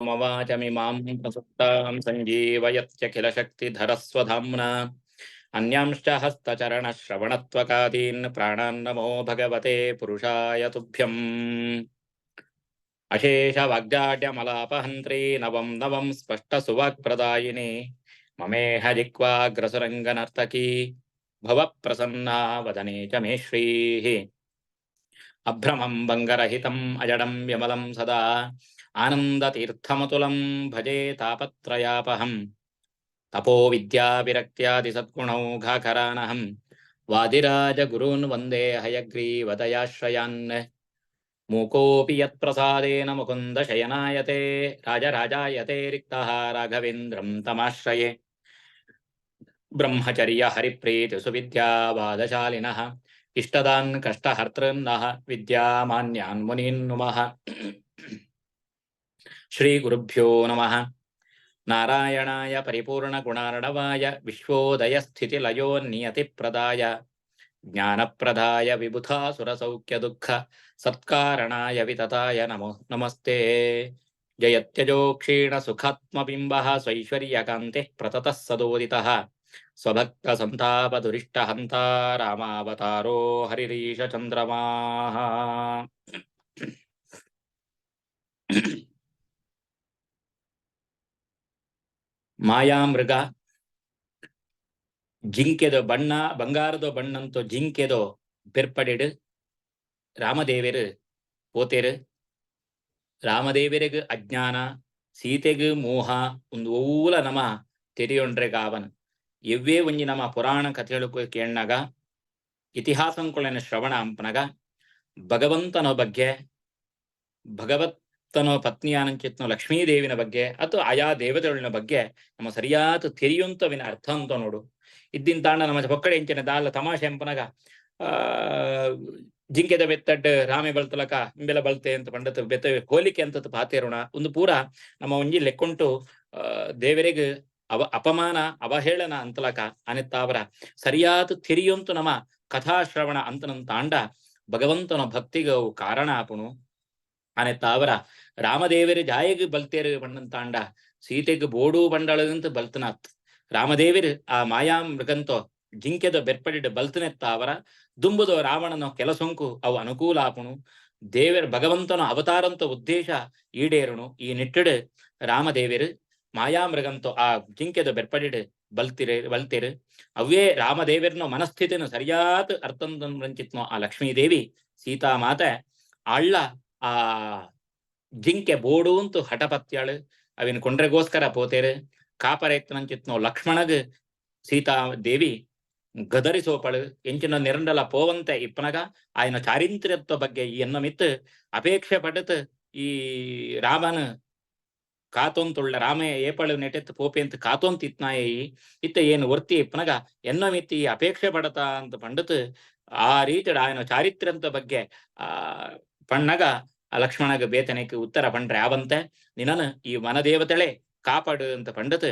मवाचमिमां प्रसुप्तां सञ्जीवयत्यखिलशक्तिधरस्वधाम्ना अन्यांश्च हस्तचरणश्रवणत्वकादीन् प्राणान् नमो भगवते पुरुषाय तुभ्यम्। अशेषवाग्जाड्यमलापहन्त्री नवं नवं स्पष्टसुवाक्प्रदायिनी ममेह जिह्वाग्रसुरङ्गनर्तकी भवप्रसन्ना वदने च मे श्रीः। अभ्रमं बङ्गरहितम् अजडं विमलं सदा आनन्दतीर्थमतुलं भजे तापत्रयापहम्। तपो विद्याविरक्त्यादिसद्गुणौघाकरानहं वादिराजगुरून् वन्दे हयग्रीवदयाश्रयान्। मूकोऽपि यत्प्रसादेन मुकुन्दशयनायते राजराजायते रिक्तः राघवेन्द्रं तमाश्रये। ब्रह्मचर्य हरिप्रीतिसुविद्यावादशालिनः इष्टदान् कष्टहर्तॄन्नः विद्यामान्यान् मुनीन् नुमः। श्रीगुरुभ्यो नमः। नारायणाय परिपूर्णगुणार्णवाय विश्वोदयस्थितिलयो नियतिप्रदाय ज्ञानप्रदाय विबुधासुरसौख्यदुःख सत्कारणाय वितताय नमस्ते। जयत्यजो क्षीणसुखात्मबिम्बः स्वैश्वर्यकान्तिः प्रततः सदोदितः स्वभक्तसन्तापदुरिष्टहन्ता रामावतारो हरिरीशचन्द्रमाः। ಮಾಯಾಮೃಗ ಜಿಂಕೆದು ಬಣ್ಣ ಬಂಗಾರದ ಬಣ್ಣಂತೂ ಜಿಂಕೆದು ಬೆರ್ಪಡಿಡು ರಾಮದೇವರು ಪೋತೆರು. ರಾಮದೇವರಿಗೂ ಅಜ್ಞಾನ ಸೀತೆಗೂ ಮೋಹ ಒಂದು ಓಲ ನಮ ತೆರೆಯೊಂಡ್ರೆಗಾವನ್ ಎವ್ವೇ ಒಂಜಿ ನಮ್ಮ ಪುರಾಣ ಕಥೆಗಳು ಕೇಳನಾಗ ಇತಿಹಾಸಂಕೊಳನ ಶ್ರವಣ ಅಂಪನಗ ಭಗವಂತನ ಬಗ್ಗೆ ಭಗವತ್ತನೋ ಪತ್ನಿಯಾನಂಚಿತ್ನೋ ಲಕ್ಷ್ಮೀದೇವಿನ ಬಗ್ಗೆ ಅಥವಾ ಆಯಾ ದೇವತೆಗಳ ಬಗ್ಗೆ ನಮ್ಮ ಸರಿಯಾದ ತೆರೆಯುವಂತವಿನ ಅರ್ಥ ಅಂತ ನೋಡು. ಇದ್ದಿನ ತಾಂಡ ನಮ್ಮ ಪಕ್ಕಡೆ ಎಂಚಿನ ದಾಲ ತಮಾಷೆ ಅಂಪನಗ ಜಿಂಕೆದ ಬೆತ್ತಡ್ ರಾಮೆ ಬಳ್ತಲಕ ಇಂಬೆಲ ಬಳ್ತೆ ಅಂತ ಪಂಡತ್ ಬೆತ್ತ ಹೋಲಿಕೆ ಅಂತ ಪಾತೇರೋಣ ಒಂದು ಪೂರ ನಮ್ಮ ಒಂಜಿ ಲೆಕ್ಕೊಂಟು ದೇವರಿಗೆ ಅಪಮಾನ ಅವಹೇಳನ ಅಂತಲಕ ಅನೆತ್ತಾವರ ಸರಿಯಾದ ತೆರೆಯುವಂತು ನಮ್ಮ ಕಥಾಶ್ರವಣ ಅಂತನಂತ ತಾಂಡ ಭಗವಂತನ ಭಕ್ತಿಗೆ ಅವು ಕಾರಣ ಆಪುಣು ಅನೆತ್ತಾವರ ರಾಮದೇವರ ಜಾಯಿಗೆ ಬಲ್ತೇರು ಬಣ್ಣಂತಾಂಡ ಸೀತೆಗೆ ಬೋಡು ಬಂಡಳದಂತ ಬಲ್ತನಾತ್ ರಾಮದೇವರು ಆ ಮಾಯಾ ಮೃಗಂತೋ ಜಿಂಕೆದ ಬೆರ್ಪಡಿಡ ಬಲ್ತನೆತ್ತಾವರ ದುಂಬುದು ರಾವಣನ ಕೆಲಸೊಂಕು ಅವು ಅನುಕೂಲ ಆಪುಣು ದೇವರ ಭಗವಂತನ ಅವತಾರಂತ ಉದ್ದೇಶ ಈಡೇರುಣು. ಈ ನಿಟ್ಟಿಡು ರಾಮದೇವರು ಮಾಯಾಮೃಗಂತೋ ಆ ಜಿಂಕೆದ ಬೆರ್ಪಡಿಡು ಬಲ್ತಿರು ಅವೇ ರಾಮದೇವರನ ಮನಸ್ಥಿತಿನ ಸರಿಯಾದ ಅರ್ಥಂಚಿತ್ನೋ ಆ ಲಕ್ಷ್ಮೀದೇವಿ ಸೀತಾಮಾತೆ ಆಳ್ಳ ಆ ಜಿಂಕೆ ಬೋಡು ಅಂತೂ ಹಠಪತ್ಯಾಳು ಅವಿನ ಕೊಂಡ್ರೆಗೋಸ್ಕರ ಪೋತೇರು ಕಾಪರೇತ್ನಂಚಿತ್ನೋ ಲಕ್ಷ್ಮಣಗ್ ಸೀತಾದೇವಿ ಗದರಿಸೋಪಳು ಎಂಚಿನ ನಿರಂಡಲ ಪೋವಂತೆ ಇಪ್ಪನಗ ಆಯ್ನ ಚಾರಿತ್ರ್ಯತ್ವ ಬಗ್ಗೆ ಎನ್ನ ಮಿತ್ ಅಪೇಕ್ಷೆ ಪಡತ್ ಈ ರಾಮನ ಕಾತೊಂತುಳ್ಳ ರಾಮೇ ಏಪಳು ನೆಟೆತ್ ಪೋಪೆ ಅಂತ ಕಾತೊಂತ ಇತ್ನಾಯಿ ಇತ್ತ ಏನು ವರ್ತಿ ಇಪ್ಪನಗ ಎನ್ನ ಮಿತ್ತಿ ಅಪೇಕ್ಷೆ ಪಡತ ಅಂತ ಪಂಡತ್ ಆ ರೀತಿ ಆಯ್ನ ಚಾರಿತ್ರ್ಯಂತ ಬಗ್ಗೆ ಪಣ್ಣಗ ಲಕ್ಷ್ಮಣಗ ಬೇತನಕ್ಕೆ ಉತ್ತರ ಪಂಡ್ರೆ ಯಾವಂತೆ ನಿನನು ಈ ವನದೇವತೆಳೆ ಕಾಪಾಡು ಅಂತ ಪಂಡತ್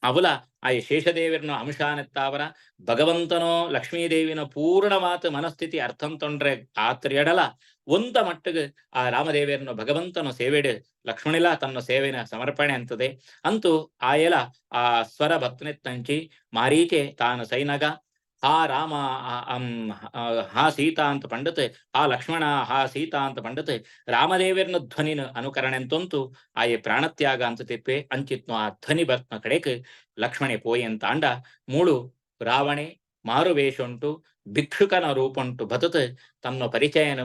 ಅವಲ ಆ ಶೇಷದೇವರನ ಅಂಶಾನೆತ್ತಾವರ ಭಗವಂತನೋ ಲಕ್ಷ್ಮೀದೇವಿನ ಪೂರ್ಣವಾತ ಮನಸ್ಥಿತಿ ಅರ್ಥಂ ತೊಂಡ್ರೆ ಆತ್ರೆಯಡಲ ಒಂದ ಮಟ್ಟಿಗೆ ಆ ರಾಮದೇವರನ್ನು ಭಗವಂತನ ಸೇವೆಡು ಲಕ್ಷ್ಮಣಿಲ ತನ್ನ ಸೇವೆನ ಸಮರ್ಪಣೆ ಅಂತದೆ ಅಂತೂ ಆಯಲ ಆ ಸ್ವರ ಭಕ್ತನೆತ್ತಂಚಿ ಮಾರೀಚೆ ತಾನು ಸೈನಗ ಹಾ ರಾಮ ಹಾ ಸೀತಾ ಅಂತ ಪಂಡತ್ ಹಾ ಲಕ್ಷ್ಮಣ ಹಾ ಸೀತಾ ಅಂತ ಪಂಡತ್ ರಾಮದೇವರನ ಧ್ವನಿನ ಅನುಕರಣೆ ಅಂತಂತೂ ಆಯೆ ಪ್ರಾಣತ್ಯಾಗ ಅಂತ ತಿಪ್ಪೆ ಅಂಚಿತ್ನು ಆ ಧ್ವನಿ ಬರ್ತನ ಕಡೆಕ್ ಲಕ್ಷ್ಮಣೆ ಪೋಯಿ ಅಂತ ಅಂಡ ಮೂಳು ರಾವಣೆ ಮಾರುವೇಷುಂಟು ಭಿಕ್ಷುಕನ ರೂಪುಂಟು ಬತತ್ ತನ್ನ ಪರಿಚಯನ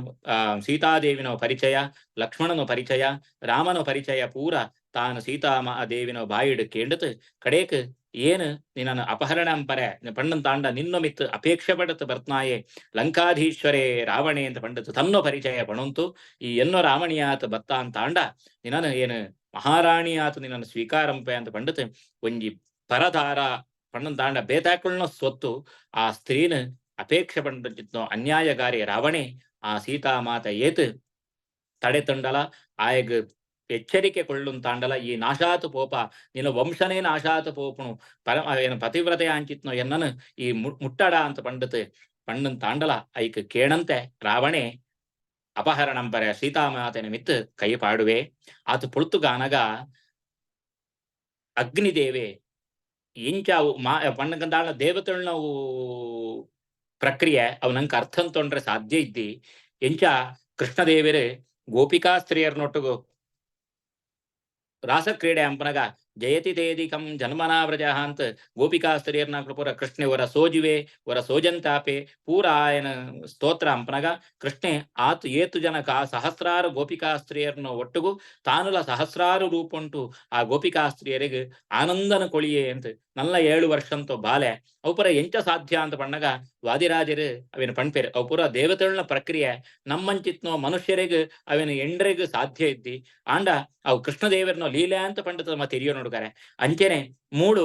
ಸೀತಾದೇವಿನ ಪರಿಚಯ ಲಕ್ಷ್ಮಣನ ಪರಿಚಯ ರಾಮನ ಪರಿಚಯ ಪೂರ ತಾನು ಸೀತಾದೇವಿನ ಬಾಯಿಡ್ ಕೇಂಡತ್ ಕಡೇಕ್ ಏನು ನಿನ್ನ ಅಪಹರಣಂಪರೆ ಪಂಡನ್ ತಾಂಡ ನಿನ್ನ ಮಿತ್ ಅಪೇಕ್ಷೆ ಪಡತ್ ಬರ್ತನಾಯೆ ಲಂಕಾಧೀಶ್ವರೇ ರಾವಣೆ ಅಂತ ಪಂಡತ್ ತನ್ನ ಪರಿಚಯ ಪಣಂತು ಈ ಎನ್ನೋ ರಾವಣಿಯಾತ ಬತ್ತ ಅಂತಾಂಡ ನಿನ್ನ ಏನು ಮಹಾರಾಣಿಯಾತ ನಿನ್ನ ಸ್ವೀಕಾರಂಪೆ ಅಂತ ಪಂಡತ್ ಒಂಜಿ ಪರದಾರ ಪಣ್ಣನ್ ತಾಂಡ ಬೇತಾಕುಳ್ನ ಸ್ವತ್ತು ಆ ಸ್ತ್ರೀನ ಅಪೇಕ್ಷೆ ಪಂಡಿತ್ನೋ ಅನ್ಯಾಯಗಾರಿ ರಾವಣೆ ಆ ಸೀತಾಮಾತ ಏತ್ ತಡೆ ತಂಡಲ ಆಯಗ್ ಎಚ್ಚರಿಕೆ ಕೊಳ್ಳುನ್ ತಾಂಡಲ ಈ ನಾಶಾತು ಪೋಪ ನಿನ್ನ ವಂಶನೇ ನಾಶಾತು ಪೋಪುಣು ಏನು ಪತಿವ್ರತೆ ಅಂಚಿತ್ನೋ ಎನ್ನನು ಈ ಮುಟ್ಟಡ ಅಂತ ಪಂಡತ್ ಪಣ್ಣನ್ ತಾಂಡಲ ಐಕ್ ಕೇಣಂತೆ ರಾವಣೆ ಅಪಹರಣಂ ಪರ ಸೀತಾಮಾತೆ ನಿಮಿತ್ತ ಕೈ ಪಾಡುವೆ ಆತು ಪುಳ್ತುಗಾನಗ ಅಗ್ನಿದೇವೆ ಎಂಚಾವು ಮಾ ಪಂಡಗಂದಾಳ ದೇವತೆಗಳನ್ನ ಪ್ರಕ್ರಿಯೆ ಅವು ನಂಗೆ ಅರ್ಥ ಅಂತೊಂಡ್ರೆ ಸಾಧ್ಯ ಇದ್ದಿ ಎಂಚ ಕೃಷ್ಣದೇವರೇ ಗೋಪಿಕಾ ಸ್ತ್ರೀಯರ್ನೊಟ್ಟಿಗೂ ರಾಸಕ್ರೀಡೆ ಅಂಪನಗ ಜಯತಿ ತೇದಿಕಂ ಜನ್ಮನಾವ್ರಜ ಅಂತ ಗೋಪಿಕಾ ಸ್ತ್ರೀಯರ್ನ ಪೂರ ಕೃಷ್ಣೆ ವರ ಸೋಜುವೆ ವರ ಸೋಜಂತಾಪೆ ಪೂರ ಆಯನ ಸ್ತೋತ್ರ ಅಂಪನಗ ಕೃಷ್ಣೆ ಆತು ಏತು ಜನಕ ಸಹಸ್ರಾರು ಗೋಪಿಕಾ ಸ್ತ್ರೀಯರ್ನ ಒಟ್ಟಿಗೂ ತಾನುಲ ಸಹಸ್ರಾರು ರೂಪುಂಟು ಆ ಗೋಪಿಕಾ ಸ್ತ್ರೀಯರಿಗೆ ಆನಂದನ ಕೊಳಿಯೇ ಅಂತ ನಲ್ಲ 7 ವರ್ಷಂತೋ ಬಾಲೆ ಅವು ಪುರ ಎಂಚ ಸಾಧ್ಯ ಅಂತ ಪಣ್ಣಗ ವಾದಿರಾಜರು ಅವಿನ ಪಣ್ಪೇರು ಅವು ಪೂರ ದೇವತೆಗಳನ್ನ ಪ್ರಕ್ರಿಯೆ ನಮ್ಮಂಚಿತ್ನೋ ಮನುಷ್ಯರಿಗೆ ಅವಿನ ಎಂಡ್ರಿಗೆ ಸಾಧ್ಯ ಇದ್ದಿ ಆಂಡ ಅವು ಕೃಷ್ಣದೇವರನ್ನ ಲೀಲೆ ಅಂತ ಪಂಡಿತ ಮತ್ತೆ ಹಿರಿಯೋ ನೋಡ್ತಾರೆ ಅಂಚೆನೆ ಮೂಡು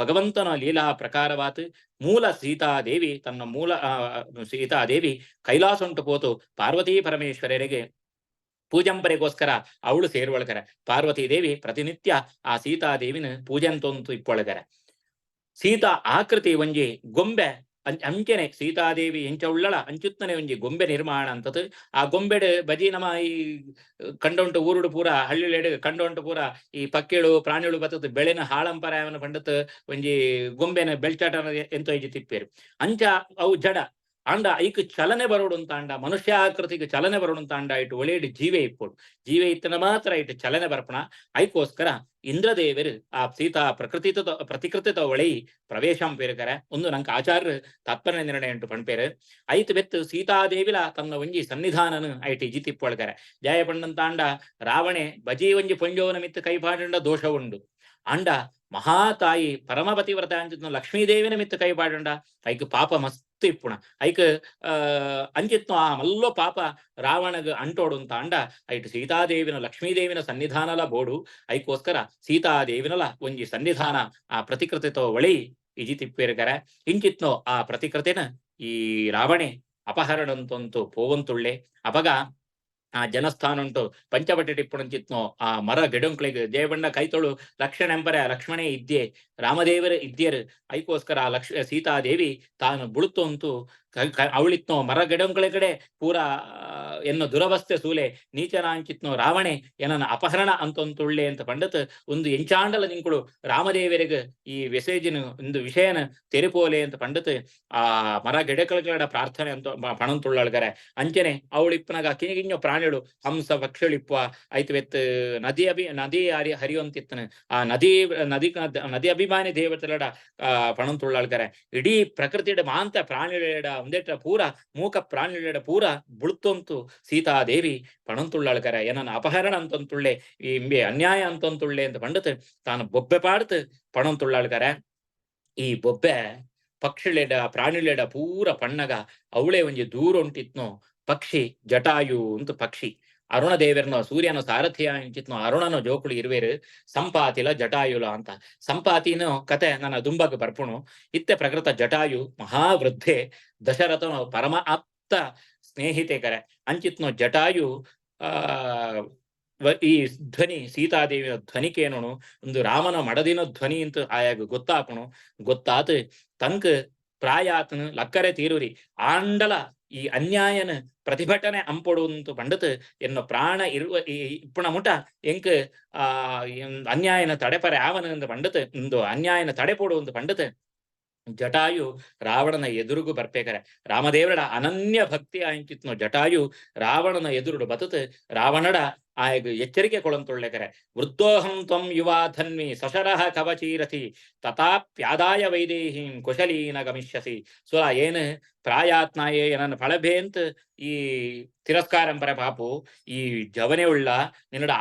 ಭಗವಂತನ ಲೀಲಾ ಪ್ರಕಾರವಾತು ಮೂಲ ಸೀತಾದೇವಿ ತನ್ನ ಮೂಲ ಸೀತಾದೇವಿ ಕೈಲಾಸ ಉಂಟು ಪೋತು ಪಾರ್ವತೀ ಪರಮೇಶ್ವರರಿಗೆ ಪೂಜಂಪರೆಗೋಸ್ಕರ ಅವಳು ಸೇರುವಳಗರ ಪಾರ್ವತೀ ದೇವಿ ಪ್ರತಿನಿತ್ಯ ಆ ಸೀತಾದೇವಿನ ಪೂಜಂತೊಂತು ಇಪ್ಪೊಳಗರ ಸೀತಾ ಆಕೃತಿ ಒಂಜಿ ಗೊಂಬೆ ಅಂಚೆನೆ ಸೀತಾದೇವಿ ಎಂಚ ಉಳ್ಳಳ ಅಂಚುತ್ತನೆ ಒಂಜಿ ಗೊಂಬೆ ನಿರ್ಮಾಣ ಅಂತದ್ದು ಆ ಗೊಂಬೆಡ್ ಬಜಿ ನಮ್ಮ ಈ ಕಂಡೊಂಟು ಊರುಡು ಪೂರ ಹಳ್ಳಿಳೆಡ್ ಕಂಡೊಂಟು ಪೂರ ಈ ಪಕ್ಕಿಳು ಪ್ರಾಣಿಗಳು ಬತ್ತದ ಬೆಳೆನ ಹಾಳಂಪರಾಯವನ್ನು ಪಂಡತ್ ಒಂಜಿ ಗೊಂಬೆನ ಬೆಳ್ಚಾಟನ ಎಂತೋ ಇಜಿ ತಿಪ್ಪೇರು ಅಂಚ ಅವು ಜಡ ಅಂಡ ಐಕ್ ಚಲನೆ ಬರೋಡು ಅಂತ ಅಂಡ ಮನುಷ್ಯ ಆಕೃತಿಗೆ ಚಲನೆ ಬರೋಡು ಅಂತ ಅಂಡ ಇಟ್ಟು ಒಳ್ಳೆಯದು ಜೀವೆ ಇಪ್ಪೋಡು ಜೀವೆ ಇತ್ತನ ಮಾತ್ರ ಇಟ್ಟು ಚಲನೆ ಬರ್ಪಣ ಐಕೋಸ್ಕರ ಇಂದ್ರದೇವರು ಆ ಸೀತಾ ಪ್ರತಿಕೃತಿತ ಒಳೈ ಪ್ರವೇಶಂ ಪೇರುಕರ ಒಂದು ನಂಗೆ ಆಚಾರ್ಯ ತಾತ್ಪರ್ಯ ನಿರ್ಣಯ ಉಂಟು ಪಣ್ಪೇರು ಐತ್ ಬೆತ್ತು ಸೀತಾದೇವಿಲ ತನ್ನ ಒಂಜಿ ಸನ್ನಿಧಾನನು ಐಟ್ ಇಜಿ ತಿಪ್ಪೊಳ್ಕರ ಜಯ ಪಂಡಂತಾಂಡ ರಾವಣೆ ಬಜಿ ಒಂಜಿ ಪೊಂಜೋವನ ಮಿತ್ತು ಕೈಪಾಡಂಡ ದೋಷ ಉಂಡು ಅಂಡ ಮಹಾತಾಯಿ ಪರಮಪತಿವ್ರತ ಅಂಚಿತ್ನ ಲಕ್ಷ್ಮೀದೇವಿನ ಮಿತ್ತು ಕೈಪಾಡಂಡ ಐಕ್ ಪಾಪ ಮಸ್ತ್ ಇಪ್ಪುಣ ಐಕ್ ಅಂಚಿತ್ನು ಆ ಮಲ್ಲೋ ಪಾಪ ರಾವಣಗ ಅಂಟೋಡು ಅಂತ ಅಂಡ ಐಟ್ ಸೀತಾದೇವಿನ ಲಕ್ಷ್ಮೀದೇವಿನ ಸನ್ನಿಧಾನಲ ಬೋಡು ಐಕೋಸ್ಕರ ಸೀತಾದೇವಿನಲ ಒಂಜಿ ಸನ್ನಿಧಾನ ಆ ಪ್ರತಿಕೃತಿತೋ ಒಳಿ ಇಜಿ ತಿಪ್ಪೇರ್ಗರ ಇಂಚಿತ್ನೋ ಆ ಪ್ರತಿಕೃತಿನ ಈ ರಾವಣೆ ಅಪಹರಣಂತಂತು ಪೋವಂತುಳ್ಳೆ ಅಪಗ ಆ ಜನಸ್ಥಾನ ಉಂಟು ಪಂಚವಟಿ ಟಿಪ್ಪುಣಂಚಿತ್ನೋ ಆ ಮರ ಗಿಡಂಕ್ಳಿಗೆ ದೇವಣ್ಣ ಕೈತೊಳು ಲಕ್ಷಣ ಎಂಬರ ಲಕ್ಷ್ಮಣೇ ಇದ್ಯೆ ರಾಮದೇವರ ಇದ್ಯರು ಐಕೋಸ್ಕರ ಸೀತಾದೇವಿ ತಾನು ಬುಳುತ್ತಂತು ಅವಳಿತ್ನೋ ಮರ ಗಿಡಂಕ್ಳ ಕಡೆ ಪೂರ ಎನ್ನು ದುರವಸ್ಥೆ ಸೂಲೆ ನೀಚನಾಂಚಿತ್ನೋ ರಾವಣೆ ಏನನ್ನ ಅಪಹರಣ ಅಂತೊಂತುಳ್ಳೆ ಅಂತ ಪಂಡತ್ ಒಂದು ಎಂಚಾಂಡಲ ನಿಂಕುಳು ರಾಮದೇವರಿಗೆ ಈ ವೆಸೇಜಿನ ಒಂದು ವಿಷಯನ ತೆರಿಪೋಲೆ ಅಂತ ಪಂಡತ್ ಆ ಮರ ಗಿಡಗಳ ಪ್ರಾರ್ಥನೆ ಅಂತ ಪಣಂತುಳ್ಳಳ್ಗರೆ ಅಂಚನೆ ಅವಳಿಪ್ಪನಾಗ ಕಿಣಿಗಿഞ്ഞೋ ಪ್ರಾಣಿಗಳು ಹಂಸ ಪಕ್ಷಿಳಿಪ್ಪ ಐತ್ ವೆತ್ ನದಿ ಹರಿಯೊಂತಿತ್ತನ ಆ ನದಿ ಅಭಿಮಾನಿ ದೇವತೆಲಡ ಪಣಂತುಳ್ಳಳ್ಗರೆ ಇಡೀ ಪ್ರಕೃತಿಯ ಮಾಂತ ಪ್ರಾಣಿಗಳ ಒಂದೇಟ ಪೂರ ಮೂಕ ಪ್ರಾಣಿಗಳ ಪೂರ ಬುಳುತ್ತಂತು ಸೀತಾದೇವಿ ಪಣಂತುಳ್ಳಳ್ಕರ ಏನನ್ನ ಅಪಹರಣ ಅಂತಂತುಳ್ಳೆ ಈ ಇಂಬೆ ಅನ್ಯಾಯ ಅಂತಂತುಳ್ಳೆ ಅಂತ ಪಂಡತ್ ತಾನು ಬೊಬ್ಬೆ ಪಾಡ್ತು ಪಣಂತುಳ್ಳಳ್ಕರ ಈ ಬೊಬ್ಬೆ ಪಕ್ಷಿಳೆಡ ಪ್ರಾಣಿಳೆಡ ಪೂರ ಪಣ್ಣಗ ಅವಳೇ ಒಂಜಿ ದೂರ ಉಂಟಿತ್ನೋ ಪಕ್ಷಿ ಜಟಾಯು ಅಂತ ಪಕ್ಷಿ ಅರುಣ ದೇವರನ ಸೂರ್ಯನ ಸಾರಥಿಯ ಇಂಚಿತ್ನೋ ಅರುಣನ ಜೋಕುಳು ಇರುವೇರು ಸಂಪಾತಿಲ ಜಟಾಯುಲ ಅಂತ ಸಂಪಾತಿನ ಕತೆ ನನ್ನ ದುಂಬಗ್ ಬರ್ಪುಣು ಇತ್ತೆ ಪ್ರಕೃತ ಜಟಾಯು ಮಹಾವೃದ್ಧೆ ದಶರಥನ ಪರಮ ಆಪ್ತ ಸ್ನೇಹಿತೆ ಕರೆ ಅಂಚಿತ್ನೋ ಜಟಾಯು ಈ ಧ್ವನಿ ಸೀತಾದೇವಿಯ ಧ್ವನಿಕೇನು ಒಂದು ರಾಮನ ಮಡದಿನ ಧ್ವನಿ ಅಂತ ಆಯಾಗ ಗೊತ್ತಾಪುಣು ಗೊತ್ತಾತು ತಂಕ್ ಪ್ರಾಯಾತನು ಲಕ್ಕರೆ ತೀರುರಿ ಆಂಡಲ ಈ ಅನ್ಯಾಯನ ಪ್ರತಿಭಟನೆ ಅಂಪೊಡುವಂತು ಪಂಡತ್ ಎನ್ನು ಪ್ರಾಣ ಇರುವ ಇಪ್ಪುಣ ಮುಟ ಎಂಕ್ ಅನ್ಯಾಯನ ತಡೆಪರೆ ಆವನ ಪಂಡತ್ ಒಂದು ಅನ್ಯಾಯನ ತಡೆಪೊಡುವಂತ ಪಂಡತ್ ಜಟಾಯು ರಾವಣನ ಎದುರುಗು ಬರ್ಪೇಕರೆ ರಾಮದೇವರಡ ಅನನ್ಯ ಭಕ್ತಿ ಆಂಚಿತ್ನೋ ಜಟಾಯು ರಾವಣನ ಎದುರುಡು ಬತತ್ ರಾವಣಡ ಆಯಗ ಎಚ್ಚರಿಕೆ ಕೊಳಂತುಳ್ಳೆಕರೆ ವೃದ್ಧೋಹಂ ತ್ವಂ ಯುವಾ ಧನ್ವಿ ಸಶರಹ ಕವಚೀರಸಿ ತಥಾಪ್ಯಾದಾಯ ವೈದೇಹೀಂ ಕುಶಲೀನ ಗಮಿಷ್ಯಸಿ ಸೊ ಏನು ಪ್ರಾಯಾತ್ನಾಯೇ ಏನನ್ನ ಫಳಭೇಂತ್ ಈ ತಿರಸ್ಕಾರಂ ಪರ ಪಾಪು ಈ ಜವನೆ ಉಳ್ಳ ನಿನ್ನಡ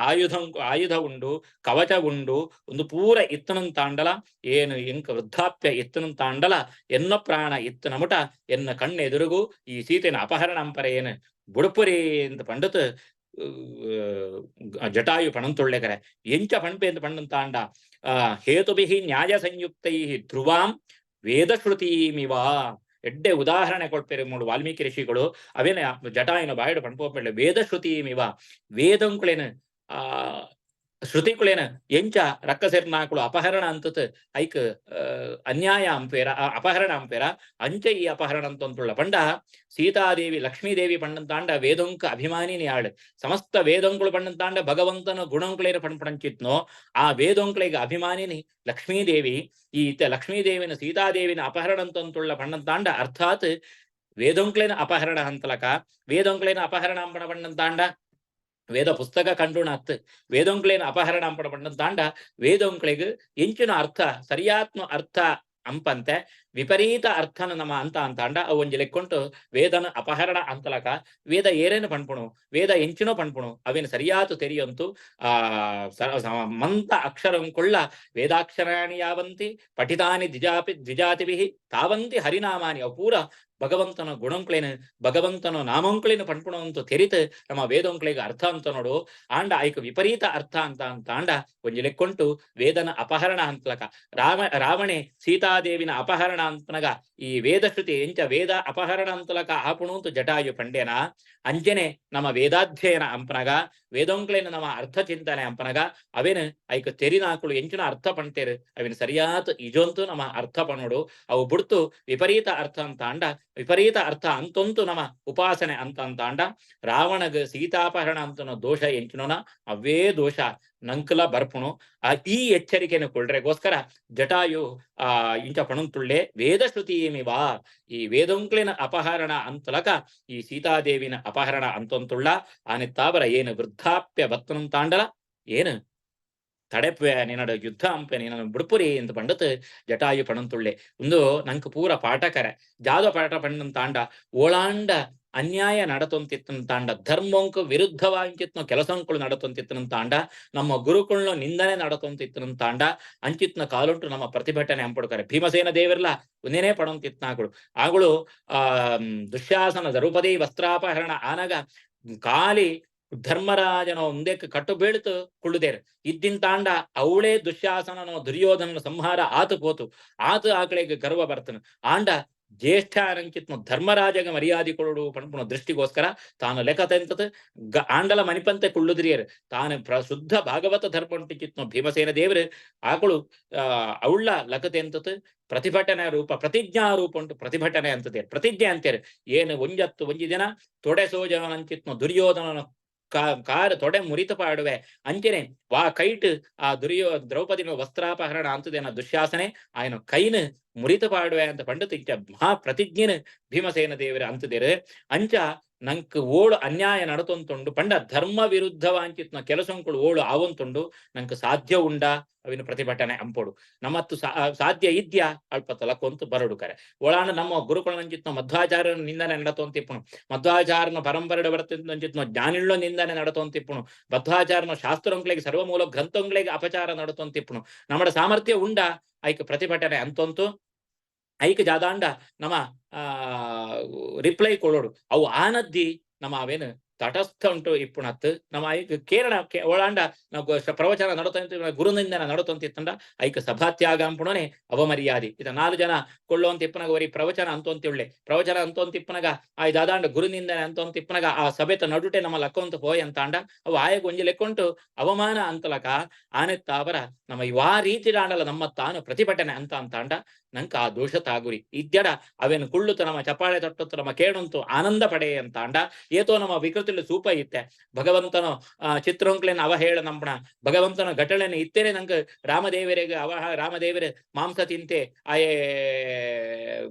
ಆಯುಧ ಉಂಡು ಕವಚ ಉಂಡು ಒಂದು ಪೂರ ಇತ್ತನಂ ತಾಂಡಲ ಏನು ಎಂಕ ವೃದ್ಧಾಪ್ಯ ಇತ್ತನಂ ತಾಂಡಲ ಎನ್ನ ಪ್ರಾಣ ಇತ್ತನ ಮುಟ ಎನ್ನ ಕಣ್ಣೆದುರುಗು ಈ ಸೀತೆನ ಅಪಹರಣಂ ಪರ ಏನು ಬುಡುಪುರಿ ಅಂತ ಪಂಡತ್ ಜಟಾಯು ಪಣಂತುಳ್ಳೆಕರೆ ಎಂಚ ಪಣ್ಪೆ ಅಂತ ಪಣ್ಣಂತಾಂಡ ಹೇತುಭಿಹಿ ನ್ಯಾಯ ಸಂಯುಕ್ತೈ ಧ್ರುವಾಂ ವೇದಶ್ರುತೀಮಿವ ಎಡ್ಡೆ ಉದಾಹರಣೆ ಕೊಡ್ಪೇರೆ ಮೂಡು ವಾಲ್ಮೀಕಿ ಋಷಿಗಳು ಅವೇನ ಜಟಾಯಿನ ಬಾಯಡು ಪಣ್ಪೋಪೆಳ್ಳೆ ವೇದಶ್ರುತೀಮಿವ ವೇದಂಕುಳೇನು ಶ್ರುತಿಕುಳೇನ ಎಂಚ ರಕ್ಕಸೆರ್ನಾಕುಳು ಅಪಹರಣ ಅಂತತ್ ಐಕ್ ಅನ್ಯಾಯ ಅಂಪೇರ ಅಪಹರಣ ಅಂಪೇರ ಅಂಚ ಈ ಅಪಹರಣ ಅಂತಂತುಳ್ಳ ಪಂಡ ಸೀತಾದೇವಿ ಲಕ್ಷ್ಮೀದೇವಿ ಪಂಡಂತಾಂಡ ವೇದೊಂಕ ಅಭಿಮಾನಿನಿ ಆಳ್ ಸಮಸ್ತ ವೇದೊಂಕುಳು ಪಂಡಂತಾಂಡ ಭಗವಂತನ ಗುಣಂಕುಳೇರ ಪಂಪಂಚಿತ್ನೋ ಆ ವೇದೊಂಕಳಿಗೆ ಅಭಿಮಾನಿನಿ ಲಕ್ಷ್ಮೀದೇವಿ ಈ ಲಕ್ಷ್ಮೀದೇವಿನ ಸೀತಾದೇವಿನ ಅಪಹರಣ ಅಂತಂತುಳ್ಳ ಪಂಡಂತಾಂಡ ಅರ್ಥಾತ್ ವೇದೊಂಕ್ಲೇನ ಅಪಹರಣ ಹಂತಲಕ ವೇದೊಂಕ್ಲೇನ ಅಪಹರಣ ಅಂಪಣ ಪಂಡಂತಾಂಡ ವೇದ ಪುಸ್ತಕ ಕಂಡುಣತ್ ವೇದೊಂಕ್ಲೇನ ಅಪಹರಣ ಅಂಪಣ ಪಂಡಂತಾಂಡ ವೇದೊಂಕ್ಳಿಗೆ ಎಂಚಿನ ಅರ್ಥ ಸರಿಯಾತ್ಮ ಅರ್ಥ ಅಂಪಂತೆ ವಿಪರೀತ ಅರ್ಥನ ನಮ್ಮ ಅಂತ ಅಂತಾಂಡ ಅವು ಒಂಜಿ ಲೆಕ್ಕೊಂಟು ವೇದನ ಅಪಹರಣ ಅಂತಲಕ ವೇದ ಏರೇನು ಪಣ್ಪುಣು ವೇದ ಎಂಚಿನೋ ಪಣ್ಪುಣು ಅವೇನು ಸರಿಯಾತು ತೆರಿಯಂತು ಮಂತ ಅಕ್ಷರಂ ಕೊಳ್ಳ ವೇದಾಕ್ಷರಾಣಿ ಯಾವಂತಿ ಪಠಿತಾನಿ ದ್ವಿಜಾತಿಭಿ ತಾವಂತಿ ಹರಿನಾಮಾನಿ ಅವು ಪೂರ ಭಗವಂತನ ಗುಣಂಕ್ಳೇನು ಭಗವಂತನ ನಾಮಂಕ್ಳೇನು ಪಣ್ಪುಣವಂತು ತೆರಿತು ನಮ್ಮ ವೇದೊಂಕ್ಳಿಗೆ ಅರ್ಥ ಅಂತ ನೋಡು ಆಂಡ ಐಕ ವಿಪರೀತ ಅರ್ಥ ಅಂತ ಅಂತಾಂಡ ಒಂಜಿ ಲೆಕ್ಕೊಂಟು ವೇದನ ಅಪಹರಣ ಅಂತಲಕ ರಾವಣೆ ಸೀತಾದೇವಿನ ಅಪಹರಣ ಅಂತನಗ ಈ ವೇದಶ್ರುತಿ ಎಂಚ ವೇದ ಅಪಹರಣ ಅಂತಲಕ ಆಪುಣಂತು ಜಟಾಯು ಪಂಡ್ಯನ ಅಂಜನೆ ನಮ್ಮ ವೇದಾಧ್ಯಯನ ಅಂಪನಗ ವೇದೊಂಕ್ಳೇನು ನಮ್ಮ ಅರ್ಥ ಚಿಂತನೆ ಅಂಪನಗ ಅವೇನು ಐಕ ತೆರಿನಾಕುಳು ಎಂಚಿನ ಅರ್ಥ ಪಣ್ತೇರು ಅವೇನು ಸರಿಯಾತ ಇಜೊಂತು ನಮ್ಮ ಅರ್ಥ ಪಣೋಡು ಅವು ಬಿಡ್ತು ವಿಪರೀತ ಅರ್ಥ ಅಂತ ಅಂಡ ವಿಪರೀತ ಅರ್ಥ ಅಂತಂತು ನಮ್ಮ ಉಪಾಸನೆ ಅಂತ ಅಂತಾಂಡ ರಾವಣಗ ಸೀತಾಪಹರಣ ಅಂತನೋ ದೋಷ ಎಂಚಿನೋನ ಅವೇ ದೋಷ ನಂಕಲ ಬರ್ಪುಣು ಈ ಎಚ್ಚರಿಕೆಯನ್ನು ಕೊಳ್ರೆಗೋಸ್ಕರ ಜಟಾಯು ಇಂಚ ಪಣಂತುಳ್ಳೆ ವೇದಶ್ರುತಿಯೇಮಿವಾ ಈ ವೇದೊಂಕ್ಲಿನ ಅಪಹರಣ ಅಂತಲಕ ಈ ಸೀತಾದೇವಿನ ಅಪಹರಣ ಅಂತಂತುಳ್ಳ ಆನೆತ್ತಾವರ ಏನು ವೃದ್ಧಾಪ್ಯ ಬತ್ತನಂತಾಂಡಲ ಏನು ತಡೆಪೆ ನಿನ್ನಡ ಯುದ್ಧ ಅಂಪೆ ನಿನ್ನ ಬಿಡುಪುರಿ ಅಂತ ಪಂಡತ್ ಜಟಾಯು ಪಣಂತುಳ್ಳೆ ಒಂದು ನಂಗೆ ಪೂರ ಪಾಠಕರ ಜಾದ ಪಾಠ ಪಣ್ಣಂತಾಂಡ ಓಳಾಂಡ ಅನ್ಯಾಯ ನಡತೊಂತಿತ್ತಂತಾಂಡ ಧರ್ಮಂಕು ವಿರುದ್ಧವಾಂಚಿತ್ನ ಕೆಲಸಂಕುಳು ನಡತೊಂತಿತ್ತಂತಾಂಡ ನಮ್ಮ ಗುರುಕುಳ್ನ ನಿಂದನೆ ನಡತೊಂತಿತ್ತಂತಾಂಡ ಅಂಚಿತ್ನ ಕಾಲುಂಟು ನಮ್ಮ ಪ್ರತಿಭಟನೆ ಅಂಪಡ್ತಾರೆ ಭೀಮಸೇನ ದೇವರ್ಲ ಒಂದೇನೇ ಪಡಂತಿತ್ನಾಗಳು ಆಗಳು ದುಶ್ಯಾಸನ ದ್ರೌಪದಿ ವಸ್ತ್ರಾಪಹರಣ ಆನಗ ಕಾಲಿ ಧರ್ಮರಾಜನ ಒಂದಕ್ಕೆ ಕಟ್ಟು ಬೀಳ್ತು ಕುಳ್ಳುದೇರು ಇದ್ದಿಂತಾಂಡ ಅವಳೇ ದುಶ್ಯಾಸನನೋ ದುರ್ಯೋಧನ ಸಂಹಾರ ಆತು ಪೋತು ಆತು ಆಕಳಿಗೆ ಗರ್ವ ಬರ್ತನು ಆಂಡ ಜ್ಯೇಷ್ಠ ಅನಂಕಿತ್ನ ಧರ್ಮರಾಜಗ ಮರ್ಯಾದೆ ಕೊಡು ಪಣಪುಣ ದೃಷ್ಟಿಗೋಸ್ಕರ ತಾನು ಲೆಕ್ಕ ತೆಂತತ್ ಆಂಡಲ ಮಣಿಪಂತೆ ಕುಳ್ಳುದ್ರಿಯರು ತಾನು ಶುದ್ಧ ಭಾಗವತ ಧರ್ಮಂಟಿಚಿತ್ನ ಭೀಮಸೇನ ದೇವರು ಆಕಳು ಅವಳ ಲಕತೆ ಅಂತತ್ ಪ್ರತಿಭಟನೆ ರೂಪ ಪ್ರತಿಜ್ಞಾ ರೂಪ ಉಂಟು ಪ್ರತಿಭಟನೆ ಅಂತದೇರು ಪ್ರತಿಜ್ಞೆ ಅಂತೇರು ಏನು ಒಂಜಿ ದಿನ ತೊಡೆ ಸೋಜನಂಚಿತ್ನ ದುರ್ಯೋಧನನ ಕಾರ್ ತೊಡೆ ಮುರಿತ ಪಾಡುವೆ ಅಂಚೆನೆ ವಾ ಕೈಟ್ ಆ ದ್ರೌಪದಿನ ವಸ್ತ್ರಾಪಹರಣ ಅಂತದೇನ ದುಶ್ಯಾಸನೆ ಆಯನ ಕೈನ್ ಮುರಿತ ಪಾಡುವೆ ಅಂತ ಪಂಡಿತ ಇಂಚ ಮಹಾ ಪ್ರತಿಜ್ಞೆನ ಭೀಮಸೇನ ದೇವರ ಅಂತದೇರು ಅಂಚ ನಂಕ್ ಓಳು ಅನ್ಯಾಯ ನಡತೊಂತುಂಡು ಪಂಡ ಧರ್ಮ ವಿರುದ್ಧವಾಂಚಿತ್ನ ಕೆಲಸಂಕುಳು ಓಳು ಆವಂತುಂಡು ನಂಕ್ ಸಾಧ್ಯ ಉಂಡ ಅವಿನ ಪ್ರತಿಭಟನೆ ಅಂಪೋಡು ನಮ್ಮತ್ತು ಸಾಧ್ಯ ಇದ್ಯಾ ಅಲ್ಪ ತಲಕೊಂತು ಬರಡು ಕರೆ ಒಳಾಣ ನಮ್ಮ ಗುರುಕುಲಂಚಿತ್ನ ಮಧ್ವಾಚಾರ್ಯನ ನಿಂದನೆ ನಡತೊಂತಿಪ್ಪುಣು ಮಧ್ವಾಚಾರ್ಯನ ಪರಂಪರೆ ಬರ್ತಂಚಿತ್ನ ಜ್ಞಾನಿಳ್ಳೋ ನಿಂದನೆ ನಡತೊಂತಿಪ್ಪುಣು ಮಧ್ವಾಚಾರ್ಯನ ಶಾಸ್ತ್ರಂಗಳಿಗೆ ಸರ್ವಮೂಲ ಗ್ರಂಥಂಗಳಿಗೆ ಅಪಚಾರ ನಡತೊಂತಿಪ್ಪುಣು ನಮ್ಮ ಸಾಮರ್ಥ್ಯ ಉಂಡ ಐಕ ಪ್ರತಿಭಟನೆ ಅಂತಂತು ಐಕ ಜಾದಾಂಡ ನಮ್ಮ ರಿಪ್ಲೈ ಕೊಡೋಡು ಅವು ಆನದ್ದಿ ನಮ್ಮ ಅವೇನು ತಟಸ್ಥ ಉಂಟು ಇಪ್ಪುಣತ್ ನಮ್ಮ ಐಕ ಕೇರಳ ಒಳಾಂಡ ನಾವು ಪ್ರವಚನ ನಡತಂತ ಗುರುನಿಂದನ ನಡತಂತಿತ್ತಂಡ ಐಕ ಸಭಾತ್ಯಾಗ ಅಂಪುಣನೆ ಅವಮರ್ಯಾದೆ ಇದ 4 ಜನ ಕೊಳ್ಳುವಂತ ಇಪ್ಪನಗ ವರಿ ಪ್ರವಚನ ಅಂತೊಂತಿಳ್ಳೆ ಪ್ರವಚನ ಅಂತೊಂತಿಪ್ಪನಗ ಆ ದಾದಾಂಡ ಗುರುನಿಂದನೆ ಅಂತೊಂತಿಪ್ಪನಗ ಆ ಸಭೆತ ನಡುಟೆ ನಮ್ಮ ಲಕ್ಕೊಂತ ಹೋಯ್ ಅಂತಾಂಡ ಅವು ಆಯಗ ಒಂಜಿ ಲೆಕ್ಕೊಂಟು ಅವಮಾನ ಅಂತಲಕ ಆನೆತ್ತಾವರ ನಮ್ಮ ಇವಾ ರೀತಿ ದಾಂಡಲ ನಮ್ಮ ತಾನು ಪ್ರತಿಭಟನೆ ಅಂತ ಅಂತಾಂಡ ನಂಕ ಆ ದೋಷ ತಾಗುರಿ ಇದ್ಯಡ ಅವೇನು ಕುಳ್ಳುತ್ತ ನಮ್ಮ ಚಪ್ಪಾಳೆ ತಟ್ಟುತ್ತ ನಮ್ಮ ಕೇಳುಂತು ಆನಂದ ಪಡೆ ಅಂತಾಂಡ ಏತೋ ನಮ್ಮ ವಿಕೃತಿಲು ಸೂಪ ಇತ್ತೆ ಭಗವಂತನ ಚಿತ್ರಂಕ್ಲೇನ ಅವಹೇಳ ನಂಬಣ ಭಗವಂತನ ಘಟಳೆನ ಇತ್ತೇನೆ ನಂಗೆ ರಾಮದೇವರಿಗೆ ರಾಮದೇವರ ಮಾಂಸ ತಿಂತೆ ಆಯೇ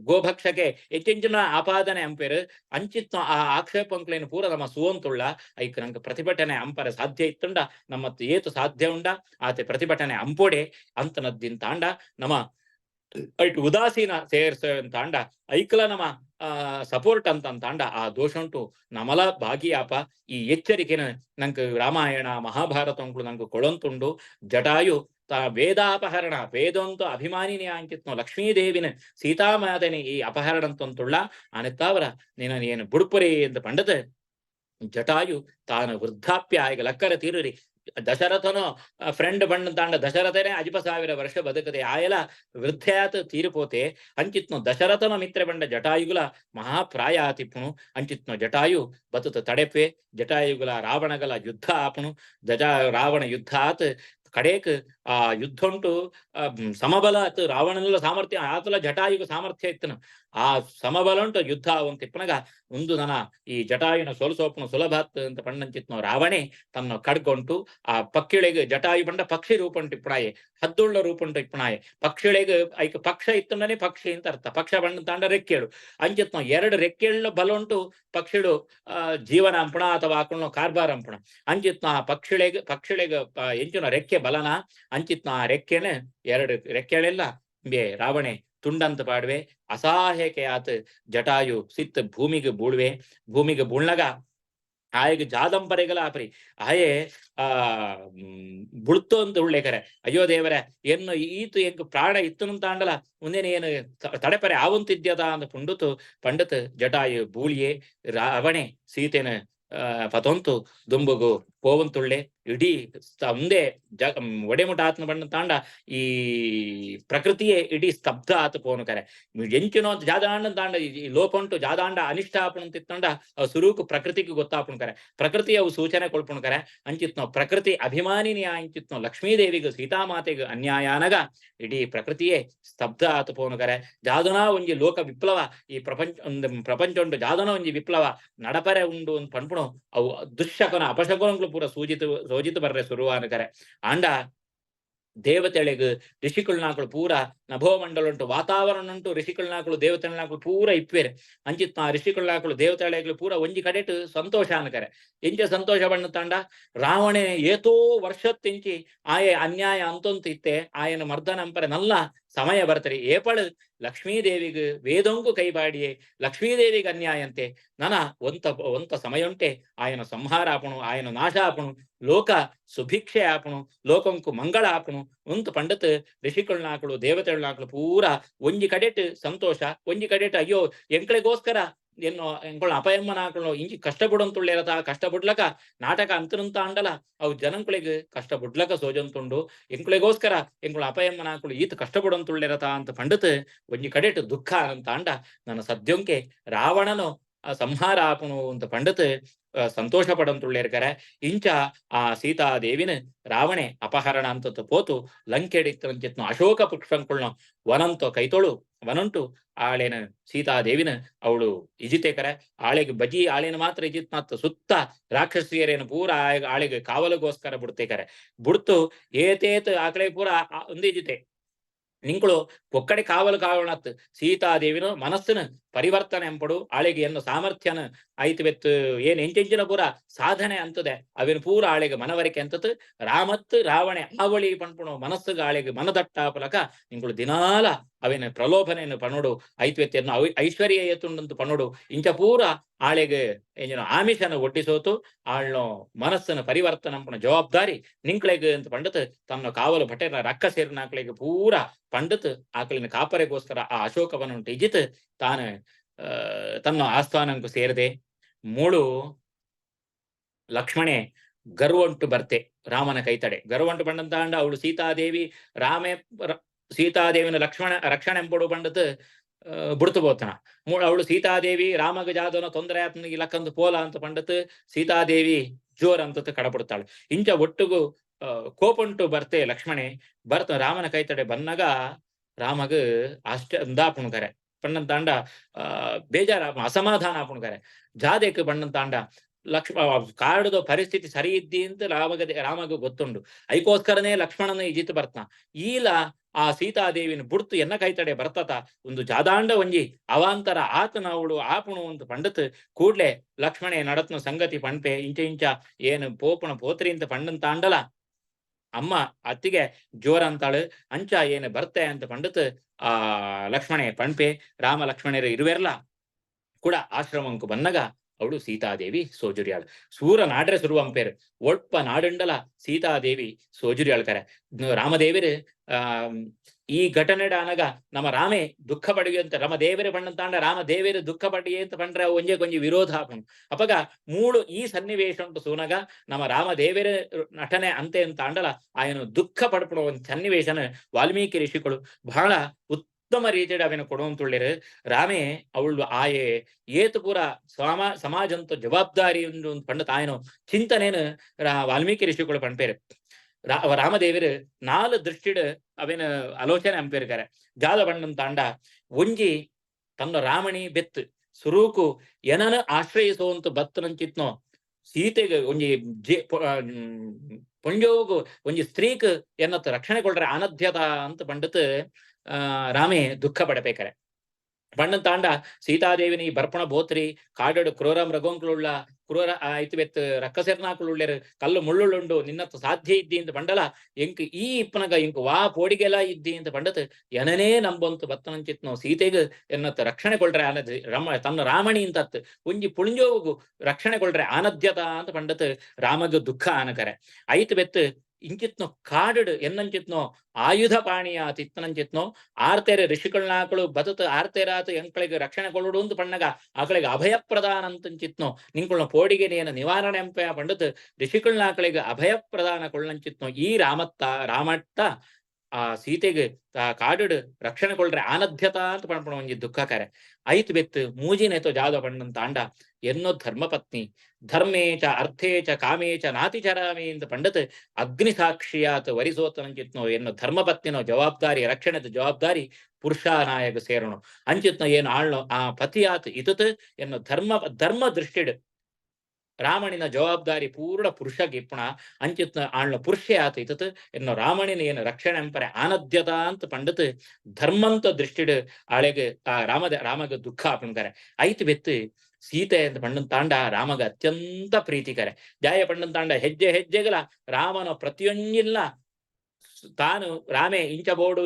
ಗೋಭಕ್ಷಕ್ಕೆ ಹೆಚ್ಚೆಂಚಿನ ಆಪಾದನೆ ಅಂಪೇರು ಅಂಚಿತ್ನ ಆ ಆಕ್ಷೇಪಂಕ್ಲೇನು ಪೂರ ನಮ್ಮ ಸುವಂತುಳ್ಳ ಐಕ್ ನಂಗೆ ಪ್ರತಿಭಟನೆ ಅಂಪರ ಸಾಧ್ಯ ಇತ್ತುಂಡ ನಮ್ಮತ್ತು ಏತು ಸಾಧ್ಯ ಉಂಡ ಆತೆ ಪ್ರತಿಭಟನೆ ಅಂಪೋಡೆ ಅಂತನದ್ದಿಂತಾಂಡ ನಮ್ಮ ಐಟ್ ಉದಾಸೀನ ಸೇರ್ಸಂತಾಂಡ ಐಕ್ಲ ನಮ್ಮ ಸಪೋರ್ಟ್ ಅಂತಂತಾಂಡ ಆ ದೋಷ ಉಂಟು ನಮಲ ಭಾಗಿಯಾಪ ಈ ಎಚ್ಚರಿಕೆನ ನಂಗೆ ರಾಮಾಯಣ ಮಹಾಭಾರತ ಅಂಕ್ಳು ನಂಗೆ ಕೊಳಂತುಂಡು ಜಟಾಯು ವೇದಾಪಹರಣ ವೇದೊಂತು ಅಭಿಮಾನಿನಿ ಅಂಕಿತ್ನೋ ಲಕ್ಷ್ಮೀದೇವಿನ ಸೀತಾಮಾತನೆ ಈ ಅಪಹರಣ ಅಂತಂತುಳ್ಳ ಆನೆತ್ತಾವರ ನೀನು ಏನು ಬುಡುಪುರಿ ಅಂತ ಪಂಡದ ಜಟಾಯು ತಾನು ವೃದ್ಧಾಪ್ಯ ಈಗ ಲಕ್ಕರ ತೀರರಿ ದಶರಥನು ಫ್ರೆಂಡ್ ಬಣ್ಣ ತಾಂಡ ದಶರಥನೇ 10,000 ವರ್ಷ ಬದುಕದೆ ಆಯಲ ವೃದ್ಧಯಾತ್ ತೀರಿಪೋತೆ ಅಂಚಿತ್ನು ದಶರಥನ ಮಿತ್ರ ಬಂಡ ಜಟಾಯುಗುಲ ಮಹಾಪ್ರಾಯ ಆತಿಪ್ಪುನು ಅಂಚಿತ್ನು ಜಟಾಯು ಬತುತ ತಡೆಪೆ ಜಟಾಯುಗುಲ ರಾವಣಗಲ ಯುದ್ಧ ಆಪುನು ರಾವಣ ಯುದ್ಧ ಆತ್ ಕಡೇಕ್ ಆ ಯುದ್ಧ ಉಂಟು ಸಮಬಲ ಆತ್ ರಾವಣನ ಸಾಮರ್ಥ್ಯ ಆತಲ ಜಟಾಯುಗ ಸಾಮರ್ಥ್ಯ ಇತ್ತನು ಆ ಸಮಬಲ ಉಂಟು ಯುದ್ಧ ಅವಂತ ಇಪ್ಪನಗ ಒಂದು ನನ ಈ ಜಟಾಯುನ ಸೋಲಸೋಪನು ಸುಲಭಾತ್ ಅಂತ ಪಂಡಂಚಿತ್ನೋ ರಾವಣೆ ತನ್ನ ಕಡ್ಗೊಂಟು ಆ ಪಕ್ಷಿಳೆಗೆ ಜಟಾಯು ಬಂಡ ಪಕ್ಷಿ ರೂಪ ಉಂಟು ಇಪ್ಪಣಾಯೆ ಹದ್ದುಳ್ಳ ರೂಪ ಉಂಟು ಇಪ್ಪಣಾಯೆ ಪಕ್ಷಿಳೆಗೆ ಐಕ ಪಕ್ಷ ಇತ್ತಂಡನೆ ಪಕ್ಷಿ ಅಂತ ಅರ್ಥ ಪಕ್ಷ ಬಣ್ಣ ತಾಂಡ ರೆಕ್ಕೆಳು ಅಂಚಿತ್ನೋ 2 ರೆಕ್ಕೆಳ್ಳ ಬಲ ಉಂಟು ಪಕ್ಷಿಳು ಜೀವನ ಅಂಪಣ ಅಥವಾ ಹಾಕೊಂಡು ಕಾರ್ಬಾರ್ ಅಂಪಣ ಅಂಚಿತ್ನ ಆ ಪಕ್ಷಿಳೆಗೆ ಎಂಚಿನ ರೆಕ್ಕೆ ಬಲನ ಅಂಚಿತ್ನ ಆ ರೆಕ್ಕೆನೆ 2 ರೆಕ್ಕೆಳೆಲ್ಲ ಬೇ ರಾವಣೆ ತುಂಡಂತ ಪಾಡ್ವೆ ಅಸಹಾಯಕ್ಕೆ ಆತ ಜಟಾಯು ಸಿತ್ ಭೂಮಿಗೆ ಬೂಳ್ನಗ ಆಯಗ ಜಾದಂಬರೆಗಲ ಆಪರಿ ಆಯೆ ಬುಳ್ತು ಅಂತ ಉಳ್ಳೇಕರೆ ಅಯ್ಯೋ ದೇವರೇ ಏನು ಈತು ಎಂಕ್ ಪ್ರಾಣ ಇತ್ತನು ತಾಂಡಲ ಮುಂದೇನೆ ಏನು ತಡೆಪರೆ ಆವಂತಿದ್ಯದ ಅಂತ ಪಂಡತ್ ಜಟಾಯು ಬೂಳಿಯೇ ರಾವಣೆ ಸೀತೆನ ಪತೊಂತು ದುಂಬುಗು ಪೋವಂತುಳ್ಳೆ ಇಡೀ ಒಂದೇ ಒಡೆಮುಟ ಆತ್ನ ಬಣ್ಣ ತಾಂಡ ಈ ಪ್ರಕೃತಿಯೇ ಇಡೀ ಸ್ತಬ್ಧ ಆತು ಪೋನು ಕರೆ ಎಂಚಿನೋ ಜಾದಾಂಡ ತಾಂಡ ಈ ಲೋಪ ಉಂಟು ಜಾದಾಂಡ ಅನಿಷ್ಟ ಆಪಣ ತಿತ್ತಂಡ ಅವು ಸುರೂಕು ಪ್ರಕೃತಿಗೆ ಗೊತ್ತಾಪಣ ಕರೆ ಪ್ರಕೃತಿ ಅವು ಸೂಚನೆ ಕೊಳ್ಪಣ ಕರೆ ಅಂಚಿತ್ನೋ ಪ್ರಕೃತಿ ಅಭಿಮಾನಿನಿ ಅಂಚಿತ್ನೋ ಲಕ್ಷ್ಮೀದೇವಿಗೆ ಸೀತಾಮಾತೆಗೆ ಅನ್ಯಾಯಾನಗ ಇಡೀ ಪ್ರಕೃತಿಯೇ ಸ್ತಬ್ಧ ಆತು ಪೋನು ಕರೆ ಜಾದನಾ ಒಂಜಿ ಲೋಕ ವಿಪ್ಲವ ಈ ಪ್ರಪಂಚ ಉಂಟು ಜಾದನ ಒಂಜಿ ವಿಪ್ಲವ ನಡಪರೆ ಉಂಡು ಅಂತ ಪನ್ಪುಣು ಅವು ದುಶ್ಶಕನ ಅಪಶಕನಗಳು ಪೂರ ಸೋಜಿತು ಬರ್ರೆ ಸುರುವಾನ ಕರೆ ಆಂಡ ದೇವತೆಳೆಗು ಋಷಿಕುಳ್ನಾಕುಳು ಪೂರ ನಭೋಮಂಡಲ ಉಂಟು ವಾತಾವರಣ ಉಂಟು ಋಷಿಕುಳ್ನಾಕುಳು ದೇವತೆಳ್ನಾಕುಳು ಪೂರ ಇಪ್ಪೇರೆ ಅಂಚಿತ್ ಆ ಋಷಿಕುಳ್ನಾಕುಳು ದೇವತೆಳೆಗಳು ಪೂರ ಒಂಜಿ ಕಡೆಟ್ ಸಂತೋಷ ಅನ್ಕರೆ ಎಂಚ ಸಂತೋಷ ಬಣ್ಣ ತಾಂಡ ರಾವಣೆ ಏತೋ ವರ್ಷತ್ತೆಂಚಿ ಆಯೆ ಅನ್ಯಾಯ ಅಂತೊಂತು ಇತ್ತೆ ಆಯನ ಮರ್ದನ ಅಂಪರೆ ನಲ್ಲ ಸಮಯ ಬರ್ತರಿ ಏಪಳು ಲಕ್ಷ್ಮೀದೇವಿಗೆ ವೇದೊಂಕು ಕೈಬಾಡಿಯೇ ಲಕ್ಷ್ಮೀದೇವಿಗೆ ಅನ್ಯಾಯ ಅಂತೆ ನನ ಒಂತ ಸಮಯ ಉಂಟೆ ಆಯನ ಸಂಹಾರ ಆಪಣು ಆಯನ ನಾಶ ಆಪಣು ಲೋಕ ಸುಭಿಕ್ಷೆ ಆಪಣು ಲೋಕಂಕು ಮಂಗಳ ಆಪಣು ಉಂತು ಪಂಡತ್ ಋಷಿಕುಳ್ನಾಕುಳು ದೇವತೆಳ್ನಾಕುಳು ಪೂರ ಒಂಜಿ ಕಡೆಟ್ ಸಂತೋಷ ಒಂಜಿ ಕಡೆಟ್ ಅಯ್ಯೋ ಎಂಕಳಿಗೋಸ್ಕರ ಎನ್ನೋ ಎಂಕೊಳ ಅಪಯಮ್ಮನಾಕಳು ಇಂಜಿ ಕಷ್ಟಪಡಂತುಳ್ಳೇರತ ಕಷ್ಟಪಡ್ಲಕ ನಾಟಕ ಅಂತರಂತ ಅಂಡಲ ಅವು ಜನಂಕುಳಿಗೆ ಕಷ್ಟಪಡ್ಲಕ ಸೋಜಂತುಂಡು ಎಂಕುಳಿಗೋಸ್ಕರ ಎಂಕೊಳ ಅಪಯಮ್ಮನಾಕಳು ಈತ ಕಷ್ಟಪಡಂತುಳ್ಳೇರತ ಅಂತ ಪಂಡತ್ ಒಂಜಿ ಕಡೆಟ್ ದುಃಖ ಅಂತ ಅಂಡ ನನ್ನ ಸದ್ಯಂಕೆ ರಾವಣನು ಸಂಹಾರ ಆಪನು ಅಂತ ಪಂಡತ್ ಸಂತೋಷ ಪಡಂತುಳ್ಳೇರ್ಕರೆ ಇಂಚ ಆ ಸೀತಾದೇವಿನ ರಾವಣೆ ಅಪಹರಣ ಅಂತ ಪೋತು ಲಂಕೆಡಿತ್ತಂಚಿತ್ನು ಅಶೋಕ ಪುಷ್ಪಂಕುಳ್ನ ವನಂತೋ ಕೈತೋಳು ವನುಂಟು ಆಳೆನ ಸೀತಾದೇವಿನ ಅವಳು ಇಜಿತೇಕರೆ ಆಳೆಗೆ ಬಜಿ ಆಳೆನ ಮಾತ್ರ ಇಜಿತ್ ಮಾತ್ರ ಸುತ್ತ ರಾಕ್ಷಸಿಯರೇನು ಪೂರ ಆಳೆಗೆ ಕಾವಲಗೋಸ್ಕರ ಬುಡ್ತೇಕರೆ ಬುಡ್ತು ಏತೇತ್ ಆಕಳೆ ಪೂರ ಒಂದು ಇಜಿತೆ ನಿಂಕಳು ಒಕ್ಕಡೆ ಕಾವಲು ಕಾವಣತ್ ಸೀತಾದೇವಿನ ಮನಸ್ಸಿನ ಪರಿವರ್ತನೆ ಎಂಪಡು ಆಳೆಗೆ ಎನ್ನು ಸಾಮರ್ಥ್ಯನ ಐತವೆತ್ತು ಏನ್ ಎಂಚೆಂಚಿನ ಪೂರ ಸಾಧನೆ ಅಂತದೆ ಅವೇನು ಪೂರ ಆಳೆಗೆ ಮನವರಿಕೆ ಅಂತತ್ ರಾಮತ್ ರಾವಣೆ ಆವಳಿ ಪಣ್ಪುಣು ಮನಸ್ಸುಗ ಆಳೆಗೆ ಮನದಟ್ಟಾಪಲಕ ನಿಂಗಳು ದಿನಾಲ ಅವೇನು ಪ್ರಲೋಭನೆಯನ್ನು ಪಣೋಡು ಐತ್ವೆತ್ಯನ್ನು ಐಶ್ವರ್ಯ ಎತ್ತುಂಡಂತು ಪಣೋಡು ಇಂಚ ಪೂರ ಆಳೆಗೆ ಏನೇನು ಆಮಿಷನ ಒಡ್ಡಿಸೋತು ಆಳ್ನೋ ಮನಸ್ಸನ ಪರಿವರ್ತನ ಜವಾಬ್ದಾರಿ ನಿಂಕ್ಳೆಗೆ ಅಂತ ಪಂಡತ್ ತನ್ನ ಕಾವಲು ಭಟೇರ ರಕ್ಕ ಸೇರಿನ ಆಕಳಿಗೆ ಪೂರ ಪಂಡತ್ ಆಕಳಿನ ಕಾಪರೆಗೋಸ್ಕರ ಆ ಅಶೋಕವನ ಇಜಿತ್ ತಾನು ತನ್ನ ಆಸ್ಥಾನಕ್ಕೂ ಸೇರದೆ ಮೂಳು ಲಕ್ಷ್ಮಣೆ ಗರ್ವಂಟು ಬರ್ತೆ ರಾಮನ ಕೈತಡೆ ಗರ್ವಂಟು ಬಂಡಂತ ಅಂಡ ಅವಳು ಸೀತಾದೇವಿ ಸೀತಾದೇವಿನ ರಕ್ಷಣೆ ಎಂಪಡು ಬಂಡತ್ ಬುಡ್ತು ಬೋತನ ಅವಳು ಸೀತಾದೇವಿ ರಾಮಗ ಜಾದನ ತೊಂದರೆ ಆತನಿಗೆ ಲಕ್ಕಂದು ಪೋಲ ಅಂತ ಪಂಡತ್ ಸೀತಾದೇವಿ ಜೋರ್ ಅಂತ ಕಡಪಡ್ತಾಳೆ ಇಂಚ ಒಟ್ಟುಗು ಕೋಪಂಟು ಬರ್ತೆ ಲಕ್ಷ್ಮಣೆ ರಾಮನ ಕೈತಡೆ ಬನ್ನಗ ರಾಮಗ ಅಷ್ಟ ಅಂದಾಪುಣಕರೆ ಪಣ್ಣಂತಾಂಡ ಬೇಜಾರ ಅಸಮಾಧಾನ ಆಪುಣಕರೆ ಜಾದೇಕ್ ಬಣ್ಣಂತಾಂಡ ಕಾಡದ ಪರಿಸ್ಥಿತಿ ಸರಿ ಇದ್ದಿ ಅಂತ ರಾಮಗ ಗೊತ್ತುಂಡು ಐಕೋಸ್ಕರನೇ ಲಕ್ಷ್ಮಣನ ಇಜಿತ್ ಬರ್ತ ಈಲ ಆ ಸೀತಾದೇವಿನ ಬುಡ್ತು ಎನ್ನ ಕೈತಡೆ ಬರ್ತತ ಒಂದು ಜಾದಾಂಡ ಒಂಜಿ ಅವಾಂತರ ಆತನ ಅವಳು ಆಪುಣು ಅಂತ ಪಂಡತ್ ಕೂಡ್ಲೆ ಲಕ್ಷ್ಮಣೆ ನಡತ್ನ ಸಂಗತಿ ಪಣ್ಪೆ ಇಂಚ ಏನು ಪೋಪಣ ಪೋತ್ರಿ ಅಂತ ಪಂಡಂತಾಂಡಲ ಅಮ್ಮ ಅತ್ತಿಗೆ ಜೋರ ಅಂತಾಳು ಅಂಚ ಏನು ಬರ್ತೆ ಅಂತ ಪಂಡತ್ ಲಕ್ಷ್ಮಣೆ ಪಣ್ಪೆ ರಾಮ ಲಕ್ಷ್ಮಣರು ಇರುವೆರ್ಲ ಕೂಡ ಆಶ್ರಮಂಕು ಬನ್ನಗ ಅವಳು ಸೀತಾದೇವಿ ಸೋಜುರಿಯಾಳು. ಸೂರ ನಾಡ್ರೆ ಸುರುವಂಪೇರು ಒಳ್ಪ ನಾಡುಂಡಲ ಸೀತಾದೇವಿ ಸೋಜುರಿಯಾಳ್ಕರೆ ರಾಮದೇವರು ಈ ಘಟನೆಡ ಅನಗ ನಮ್ಮ ರಾಮೇ ದುಃಖ ಪಡಿಗೆ ಅಂತ ರಮದೇವರೇ ಪಣ್ಣಂತಾಂಡ ರಾಮದೇವರು ದುಃಖ ಪಡಿಗೆ ಅಂತ ಪಂಡ್ರೆ ಒಂಜೆ ಕೊಂಜಿ ವಿರೋಧ ಹಾಕೊಂಡು ಅಪಗ ಮೂಳು ಈ ಸನ್ನಿವೇಶ ಉಂಟು ಸೂನಗ ನಮ್ಮ ರಾಮದೇವರ ನಟನೆ ಅಂತೆ ಅಂತ ಅಂಡಲ ಆಯನು ದುಃಖ ಪಡ್ಪಡೋ ಒಂದು ಸನ್ನಿವೇಶನ ವಾಲ್ಮೀಕಿ ಋಷಿಗಳು ಬಹಳ ಉತ್ತಮ ರೀತಿಯ ಅವೇನು ಕೊಡುವಂತುಳ್ಳಿರು ರಾಮೇ ಅವಳು ಆಯೆ ಏತು ಪೂರ ಸಮಾಜಂತ ಜವಾಬ್ದಾರಿ ಒಂದು ಪಂಡತ ಆಯನು ಚಿಂತನೇನು ವಾಲ್ಮೀಕಿ ಋಷಿಗಳು ಪಣ್ಪೇರು ರಾಮದೇವರು ನಾಲು ದೃಷ್ಟಿಡ್ ಅವೇನ ಆಲೋಚನೆ ಅಂಪೇರ್ಗಾರೆ ಜಾದ ಬಣ್ಣನ್ ತಾಂಡ ಒಂಜಿ ತನ್ನ ರಾಮಣಿ ಬೆತ್ತು ಸುರೂಕು ಏನನ ಆಶ್ರಯಿಸುವಂತ ಬತ್ತನಂಚಿತ್ನೋ ಸೀತೆಗೆ ಒಂಜಿ ಪುಂಜೋಗು ಒಂಜಿ ಸ್ತ್ರೀಕ್ ಎನ್ನತ್ತ ರಕ್ಷಣೆ ಕೊಳ್ರೆ ಅನಧ್ಯತ ಅಂತ ಪಂಡತ್ ರಾಮೇ ದುಃಖ ಪಡಬೇಕಾರೆ ಬಣ್ಣನ್ ತಾಂಡ ಸೀತಾದೇವಿನಿ ಬರ್ಪಣ ಬೋತ್ರಿ ಕಾಡಡು ಕ್ರೂರ ಮೃಗೋಂಕ್ಳುಳ್ಳ ಕ್ರೂರ ಆಯ್ತು ಬೆತ್ ರಕ್ಕಸೆರ್ನಾಕ್ಳುಳ್ಳೆರು ಕಲ್ಲು ಮುಳ್ಳುಳ್ಳುಂಡು ನಿನ್ನತ್ತು ಸಾಧ್ಯ ಇದ್ದಿ ಅಂತ ಪಂಡಲ ಎಂಕ್ ಈ ಇಪ್ಪನಗ ಇಂಕ್ ವಾ ಪೋಡಿಗೆಲ್ಲ ಇದ್ದಿ ಅಂತ ಪಂಡತ್ ಎನನೇ ನಂಬಂತು ಬತ್ತನಂಚಿತ್ನೋ ಸೀತೆಗೆ ಎನ್ನತ್ತ ರಕ್ಷಣೆ ಕೊಳ್ರೆ ಆನದ್ ತನ್ನ ರಾಮಣಿ ಅಂತತ್ ಒಂಜಿ ಪುಳಿಂಜೋಗು ರಕ್ಷಣೆ ಕೊಳ್ರೆ ಆನದ್ಯತ ಅಂತ ಪಂಡತ್ ರಾಮಗ ದುಃಖ ಆನಕರೆ ಐತ್ ಬೆತ್ ಇಂಚಿತ್ನೋ ಕಾಡಡು ಎನ್ನಂಚಿತ್ನೋ ಆಯುಧ ಪಾಣಿಯ ತಿತ್ತನಂಚಿತ್ನೋ ಆರ್ತೇರೆ ಋಷಿಗಳನ್ನಾಕಳು ಬತತ್ ಆರ್ತೇರಾತು ಎಂಕಳಿಗೆ ರಕ್ಷಣೆ ಕೊಡುಡು ಅಂತ ಪಣ್ಣಗ ಆಕಳಿಗೆ ಅಭಯ ಪ್ರದಾನ ಅಂತಂಚಿತ್ನೋ ನಿಂಕುಳ್ನ ಪೋಡಿಗೆ ನೇನ ನಿವಾರಣೆ ಎಂಪ ಪಂಡತ್ ಋಷಿಗಳನ್ನಾಕಳಿಗೆ ಅಭಯ ಪ್ರದಾನ ಕೊಳ್ಳಂಚಿತ್ನೋ ಈ ರಾಮಟ್ಟ ಆ ಸೀತೆಗೆ ಕಾಡಡು ರಕ್ಷಣೆ ಕೊಳ್ರೆ ಆನಧ್ಯತ ಅಂತ ಪಣ್ಪಣ ಒಂಜಿ ದುಃಖಕಾರೆ ಐತ್ ಬೆತ್ ಮೂಜಿನೇತೋ ಜಾದ ಪಣ್ಣನ್ ತಾಂಡ ಎನ್ನೋ ಧರ್ಮಪತ್ನಿ ಧರ್ಮೇಚ ಅರ್ಥೇಚ ಕಾಮೇಚ ನಾತಿಚರಾಮಿ ಅಂತ ಪಂಡತ್ ಅಗ್ನಿ ಸಾಕ್ಷಿಯಾತ್ ವರಿಸೋತನಂಚಿತ್ನೋ ಎನ್ನೋ ಧರ್ಮಪತ್ನಿನೋ ಜವಾಬ್ದಾರಿ ರಕ್ಷಣೆದ ಜವಾಬ್ದಾರಿ ಪುರುಷಾನಾಯಕ ಸೇರಣು ಅಂಚಿತ್ನೋ ಏನು ಆಳ್ನೋ ಆ ಪತಿಯಾತ್ ಇತತ್ ಎನ್ನೋ ಧರ್ಮ ದೃಷ್ಟಿಡ್ ರಾಮಣಿನ ಜವಾಬ್ದಾರಿ ಪೂರ್ಣ ಪುರುಷ ಗಿಪ್ಪಣ ಅಂಚಿತ್ನ ಆಳ್ನ ಪುರುಷೇ ಆತ ಇತತ್ ಎನ್ನೋ ರಾಮಣಿನ ಏನು ರಕ್ಷಣೆ ಎಂಪರೆ ಆನದ್ಯತ ಅಂತ ಪಂಡತ್ ಧರ್ಮಂತ ದೃಷ್ಟಿಡ್ ಆಳೆಗೆ ಆ ರಾಮಗ ದುಃಖ ಆಪಣ್ಕರೆ ಐತ್ ಬೆತ್ ಸೀತೆ ಅಂತ ಪಣ್ಣನ್ ತಾಂಡ ರಾಮಗ ಅತ್ಯಂತ ಪ್ರೀತಿಕರೆ ಜಾಯ ಪಣ್ಣನ್ ತಾಂಡ ಹೆಜ್ಜೆ ಹೆಜ್ಜೆಗಲ ರಾಮನ ಪ್ರತಿಯೊಂಜಿಲ್ಲ ತಾನು ರಾಮೇ ಇಂಚ ಬೋಡು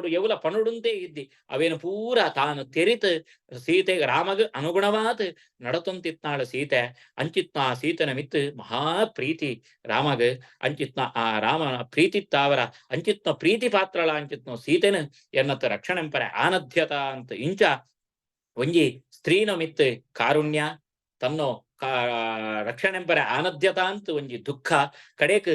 ಎವುಲ ಪನುಡುಂತೆ ಇದ್ದಿ ಅವೇನು ಪೂರ ತಾನು ತೆರಿತ್ ಸೀತೆ ರಾಮಗ ಅನುಗುಣವಾತ್ ನಡತಂತಿತ್ನಾಳ ಸೀತೆ ಅಂಚಿತ್ನ ಸೀತನ ಮಿತ್ ಮಹಾ ಪ್ರೀತಿ ರಾಮಗ ಅಂಚಿತ್ನ ಆ ರಾಮನ ಪ್ರೀತಿತ್ತಾವರ ಅಂಚಿತ್ನ ಪ್ರೀತಿ ಪಾತ್ರಳ ಅಂಚಿತ್ನೋ ಸೀತೆನ ಎನ್ನತ್ತ ರಕ್ಷಣೆಂಪರೆ ಆನಧ್ಯತ ಅಂತ ಇಂಚ ಒಂಜಿ ಸ್ತ್ರೀನ ಮಿತ್ ಕಾರುಣ್ಯ ತನ್ನೋ ರಕ್ಷಣೆಂಪರೆ ಆನದ್ಯತ ಅಂತ ಒಂಜಿ ದುಃಖ ಕಡೆಕ್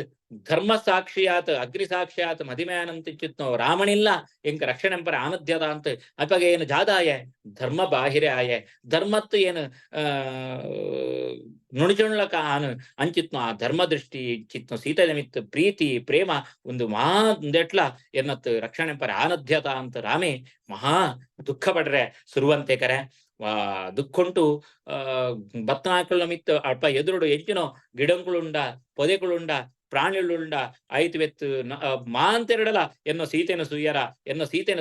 ಧರ್ಮ ಸಾಕ್ಷಿಯಾತ್ ಅಗ್ನಿ ಸಾಕ್ಷಿಯಾತ್ ಮದಿಮ್ಯಾನಂತ ಚಿತ್ನೋ ರಾಮಣಿಲ್ಲ ಎಂಕ ರಕ್ಷಣೆಂಪರೆ ಆನದ್ಯತ ಅಂತ ಅಪಗ ಏನು ಜಾದಾಯ ಧರ್ಮ ಬಾಹಿರೆ ಆಯೆ ಧರ್ಮತ್ತು ಏನು ನುಣಿಚುಣ್ಲಕ ಆನು ಅಂಚಿತ್ನೋ ಆ ಧರ್ಮ ದೃಷ್ಟಿ ಚಿತ್ನೋ ಸೀತೆ ನಿಮಿತ್ತ ಪ್ರೀತಿ ಪ್ರೇಮ ಒಂದು ಒಂದೆಟ್ಲ ಎನ್ನತ್ ರಕ್ಷಣೆಂಪರೆ ಆನದ್ಯತ ಅಂತ ರಾಮೇ ಮಹಾ ದುಃಖ ಪಡ್ರೆ ಸುರುವಂತೆ ಕರೆ ದುಃಖುಂಟು ಬತ್ತನಾಕುಳ ಮಿತ್ ಅಲ್ಪ ಎದುರುಡು ಎಂಚಿನೋ ಗಿಡಂಕುಳುಂಡ ಪೊದೆಕುಳುಂಡ ಪ್ರಾಣಿಳುಂಡ ಐತ್ ಬೆತ್ತು ಮಾಂತೆರಡಲ ಎನ್ನೋ ಸೀತೆನ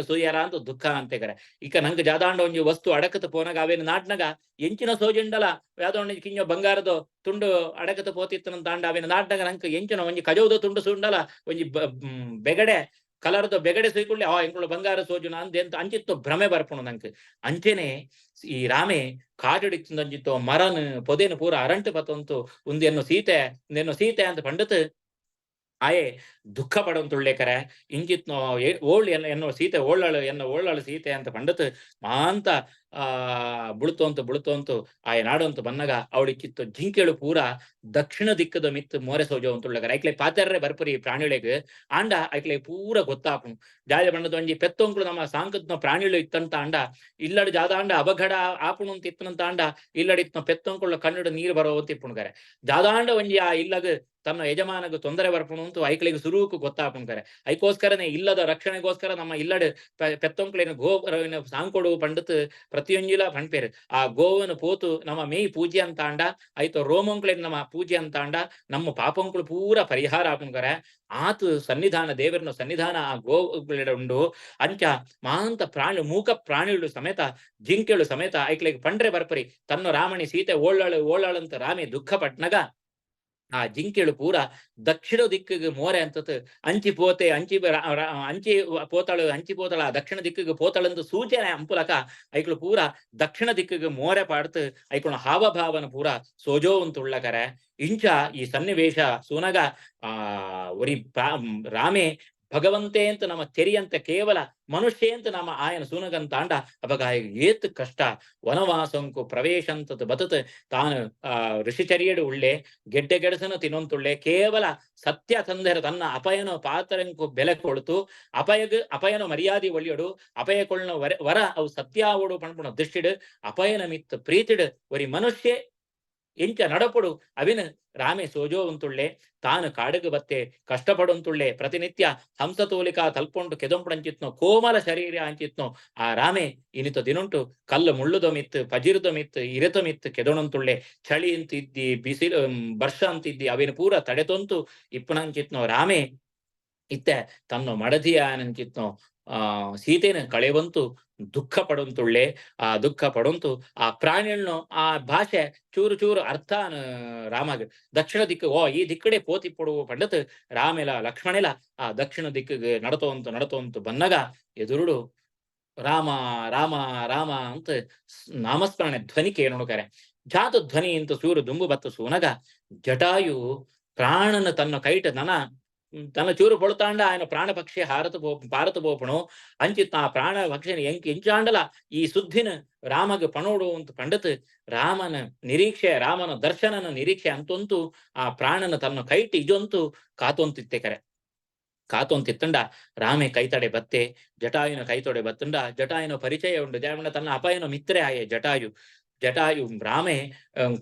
ಸೂಯರ ಅಂತ ದುಃಖ ಅಂತೆಕರೆ ಇಕ ನಂಗೆ ಜಾದಾಂಡ ಒಂಜಿ ವಸ್ತು ಅಡಕತ್ ಪೋನಾಗ ಅವೇನು ನಾಟ್ನಾಗ ಎಂಚಿನ ಸೋಜುಂಡಲ ಯಾವ್ದೋ ಕಿಂಜ ಬಂಗಾರದ ತುಂಡು ಅಡಕತ್ ಪೋತಿತ್ತನಂತ ಅಂಡ ಅವೇನು ನಾಟ್ನಾಗ ನಂಗೆ ಎಂಚಿನ ಒಂಜಿ ಕಜೌದ ತುಂಡು ಸುಂಡಲ ಒಂಜಿ ಬೆಗಡೆ ಕಲರ್ದ ಬೆಗಡೆ ಸುಯ್ಕೊಳ್ಳಿ ಎಂಕುಳು ಬಂಗಾರ ಸೋಜುನ ಅಂದೆಂತ ಅಂಚಿತ್ತು ಭ್ರಮೆ ಬರ್ಪುಣು ನಂಗೆ ಅಂಚೆನೆ ಈ ರಾಮೆ ಕಾಟಡಿತ್ತಂಚಿತ್ತೋ ಮರನ್ ಪೊದೆನು ಪೂರ ಅರಂಟು ಪತ್ತಂತು ಒಂದೆನ್ನು ಸೀತೆ ಅಂತ ಪಂಡತ್ ಆಯೆ ದುಃಖ ಪಡಂತುಳ್ಳೆಕರೆ ಇಂಚಿತ್ನೋ ಓಳ್ ಎನ್ನೋ ಸೀತೆ ಓಳ್ಳಳು ಸೀತೆ ಅಂತ ಪಂಡತ್ ಮಾಂತ ಬುಳುತೋಂತು ಆಯ ನಾಡಂತು ಬನ್ನಗ ಅವಳಿಕ್ಕಿತ್ತು ಜಿಂಕೆಳು ಪೂರ ದಕ್ಷಿಣ ದಿಕ್ಕದ ಮಿತ್ ಮೋರೆ ಸೋಜವಂತುಳ್ಳಗರ ಐಕ್ಲೆ ಪಾತೆರ್ರೆ ಬರ್ಪರಿ ಪ್ರಾಣಿಳೆಗ್ ಆಂಡ ಐಕ್ಲೆ ಪೂರ ಗೊತ್ತಾಪುಣು ಜಾಯ ಬಣ್ಣದ ಒಂಜಿ ಪೆತ್ತೊಂಕುಳು ನಮ್ಮ ಸಾಂಕತ್ನ ಪ್ರಾಣಿಳು ಇತ್ತಂತ ಅಂಡ ಇಲ್ಲಡು ಜಾದಾಂಡ ಅಬಘಡ ಆಪುಣು ಅಂತ ಇತ್ತನಂತ ಅಂಡ ಇಲ್ಲಡಿತ್ನ ಪೆತ್ತೊಂಕುಳ ಕಣ್ಣಡು ನೀರು ಬರೋ ಅಂತ ಇಪ್ಪುಣ್ಕರೆ ಜಾದಾಂಡ ಒಂಜಿ ಆ ಇಲ್ಲಗ್ ತನ್ನ ಯಜಮಾನಗ ತೊಂದರೆ ಬರ್ಪುಣು ಅಂತ ಐಕ್ಳಿಗೆ ಸುರೂಕು ಗೊತ್ತಾಪುಣ್ಕರೆ ಐಕೋಸ್ಕರನೇ ಇಲ್ಲದ ರಕ್ಷಣೆಗೋಸ್ಕರ ನಮ್ಮ ಇಲ್ಲಡ್ ಪೆತ್ತೊಂಕುಳಿನ ಗೋವಿನ ಸಾಂಕೊಡು ಪಂಡತ್ ಪ್ರತಿಯೊಂಜಿಲ ಪಣ್ಪೇರು ಆ ಗೋವನು ಪೋತು ನಮ್ಮ ಮೇಯ್ ಪೂಜೆ ಅಂತ ಅಂಡ ಆಯ್ತು ರೋಮಂಕ್ಳಿನ ನಮ್ಮ ಪೂಜೆ ಅಂತ ಅಂಡ ನಮ್ಮ ಪಾಪಂಕ್ಳು ಪೂರ ಪರಿಹಾರ ಆಪುಣ್ಕರೆ ಆತು ಸನ್ನಿಧಾನ ದೇವರನ ಸನ್ನಿಧಾನ ಆ ಗೋವುಗಳ ಉಂಡು ಅಂಚ ಮಾಂತ ಪ್ರಾಣಿ ಮೂಕ ಪ್ರಾಣಿಗಳು ಸಮೇತ ಜಿಂಕೆಳು ಸಮೇತ ಐಕ್ಳಿಗೆ ಪಂಡ್ರೆ ಬರ್ಪರಿ ತನ್ನ ರಾಮಣಿ ಸೀತೆ ಓಳ್ಳಾಳಂತ ರಾಮೆ ದುಃಖ ಪಟ್ನಗ ಆ ಜಿಂಕೆಳು ಪೂರ ದಕ್ಷಿಣ ದಿಕ್ಕಿಗೆ ಮೋರೆ ಅಂತತ್ ಅಂಚಿ ಪೋತೆ ಅಂಚಿ ಅಂಚಿ ಪೋತಳು ಅಂಚಿ ಪೋತಳ ದಕ್ಷಿಣ ದಿಕ್ಕಿಗೆ ಪೋತಳಂದು ಸೂಚನೆ ಅಂಪುಲಕ ಐಕ್ಳು ಪೂರ ದಕ್ಷಿಣ ದಿಕ್ಕಿಗೆ ಮೋರೆ ಪಾಡ್ತು ಐಕ್ಳು ಹಾವಭಾವನ ಪೂರ ಸೋಜೋ ಅಂತುಳ್ಳಕರೆ ಇಂಚ ಈ ಸನ್ನಿವೇಶ ಸೂನಗ ಒರಿ ರಾಮೆ ಭಗವಂತೆ ಅಂತ ನಮ್ಮ ತೆರಿಯಂತ ಕೇವಲ ಮನುಷ್ಯ ಅಂತ ನಮ್ಮ ಆಯನ ಸೂನಗಂತಾಂಡ ಅವಾಗ ಏತ್ ಕಷ್ಟ ವನವಾಸಂಕು ಪ್ರವೇಶ ಅಂತದ್ ಬತತ್ ತಾನು ಋಷಿಚರ್ಯಡು ಉಳ್ಳೆ ಗೆಡ್ಡೆ ಗೆಡಸನು ತಿನ್ನೊಂತುಳ್ಳೆ ಕೇವಲ ಸತ್ಯ ತಂದೆರ ತನ್ನ ಅಪಯನ ಪಾತರಂಕು ಬೆಲೆ ಕೊಳ್ತು ಅಪಯನ ಮರ್ಯಾದೆ ಒಳ್ಳೆಯಡು ಅಪಯಕೊಳ್ನ ವರ ಅವು ಸತ್ಯಾವಡು ಪಣ್ಪುಣ ದೃಷ್ಟಿಡು ಅಪಯನ ಮಿತ್ ಪ್ರೀತಿಡು ಒರಿ ಮನುಷ್ಯ ಎಂಚ ನಡಪಡು ಅವಿನ ರಾಮೆ ಸೋಜೋವಂತುಳ್ಳೆ ತಾನು ಕಾಡಿಗೆ ಬತ್ತೆ ಕಷ್ಟಪಡುವಂತುಳ್ಳೆ ಪ್ರತಿನಿತ್ಯ ಹಂಸತೋಲಿಕಾ ತಲ್ಪೊಂಡು ಕೆದೊಂಪುಡಂಚಿತ್ನೋ ಕೋಮಲ ಶರೀರ ಅಂಚಿತ್ನೋ ಆ ರಾಮೆ ಇನಿತ ದಿನುಂಟು ಕಲ್ಲು ಮುಳ್ಳುದ ಮಿತ್ ಪಜಿರುದ ಮಿತ್ ಇರತ ಮಿತ್ ಕೆದೊಣಂತುಳ್ಳೆ ಚಳಿ ಅಂತಿದ್ದಿ ಬಿಸಿಲು ವರ್ಷ ಅಂತಿದ್ದಿ ಅವಿನ ಪೂರ ತಡೆತೊಂತು ಇಪ್ಪನಂಚಿತ್ನೋ ರಾಮೆ ಇತ್ತೆ ತನ್ನ ಮಡದಿಯ ನಂಚಿತ್ನೋ ಸೀತೆನ ಕಳೆವಂತು ದುಃಖ ಪಡಂತುಳ್ಳೆ ಆ ದುಃಖ ಪಡಂತು ಆ ಪ್ರಾಣಿಯನ್ನು ಆ ಭಾಷೆ ಚೂರು ಚೂರು ಅರ್ಥ ರಾಮಗ್ ದಕ್ಷಿಣ ದಿಕ್ಕು ಈ ದಿಕ್ಕಡೆ ಪೋತಿ ಪಡುವ ಪಂಡತ್ ರಾಮೆಲ ಲಕ್ಷ್ಮಣೆಲ ಆ ದಕ್ಷಿಣ ದಿಕ್ಕಿಗೆ ನಡತೋಂತು ಬನ್ನಗ ಎದುರುಡು ರಾಮ ರಾಮ ರಾಮ ಅಂತ ನಾಮಸ್ಮರಣೆ ಧ್ವನಿ ಕೇಳೋಣಕರೆ ಜಾತ ಧ್ವನಿ ಅಂತ ಸೂರು ದುಂಬು ಬತ್ತು ಸೂನಗ ಜಟಾಯು ಪ್ರಾಣನ ತನ್ನ ಕೈಟ ತನ್ನ ಚೂರು ಪೊಳುತ್ತಾಂಡ ఆయన ಪ್ರಾಣ ಪಕ್ಷಿ ಪಾರತು ಬೋಪಣು ಅಂಚಿತ್ ಆ ಪ್ರಾಣ ಪಕ್ಷಿನ ಎಂಚಾಂಡಲ ಈ ಸುದ್ದಿನ ರಾಮಗ ಪಣೋಡು ಅಂತ ಪಂಡತ್ ರಾಮನ ನಿರೀಕ್ಷೆ ರಾಮನ ದರ್ಶನನ ನಿರೀಕ್ಷೆ ಅಂತಂತೂ ಆ ಪ್ರಾಣನ ತನ್ನ ಕೈಟಿ ಇಜೊಂತು ಕಾತೊಂತಿತ್ತೆ ಕರೆ ಕಾತೊಂತಿತ್ತಂಡ ರಾಮೆ ಕೈತಡೆ ಬತ್ತೆ ಜಟಾಯುನ ಕೈತೊಡೆ ಬತ್ತಂಡ ಜಟಾಯುನ ಪರಿಚಯ ಉಂಡು ಜಾಮಣ್ಣ ತನ್ನ ಅಪಾಯನ ಮಿತ್ರೆ ಆಯೆ ಜಟಾಯು ರಾಮೆ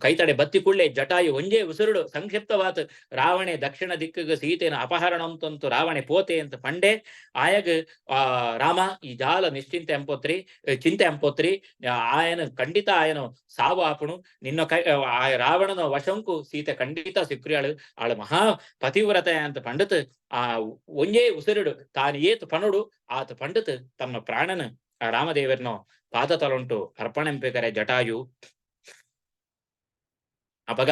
ಕೈತಡೆ ಬತ್ತಿ ಕುಳ್ಳೆ ಜಟಾಯು ಒಂಜೇ ಉಸುರುಡು ಸಂಕ್ಷಿಪ್ತವಾತ್ ರಾವಣೆ ದಕ್ಷಿಣ ದಿಕ್ಕಿಗೆ ಸೀತೆನ ಅಪಹರಣ ಅಂತಂತು ರಾವಣೆ ಪೋತೆ ಅಂತ ಪಂಡೆ ಆಯಗ್ ರಾಮ ಈ ಜಾಲ ನಿಶ್ಚಿಂತೆ ಎಂಪೋತ್ರಿ ಚಿಂತೆ ಎಂಪೋತ್ರಿ ಆಯನ ಖಂಡಿತ ಆಯನು ಸಾವು ಆಪುಣು ನಿನ್ನ ಕೈ ರಾವಣನ ವಶಂಕು ಸೀತೆ ಖಂಡಿತ ಸಿಕ್ರಿಯಾಳು ಆಳು ಮಹಾ ಪತಿವ್ರತೆ ಅಂತ ಪಂಡತ್ ಆ ಒಂಜೇ ಉಸಿರುಡು ತಾನು ಏತು ಪಣುಡು ಆತ ಪಂಡತ್ ತನ್ನ ಪ್ರಾಣನ ರಾಮದೇವರನು ಪಾದ ತಲುಂಟು ಅರ್ಪಣೆಂಪೆಕರೆ ಜಟಾಯು ಅಪಗ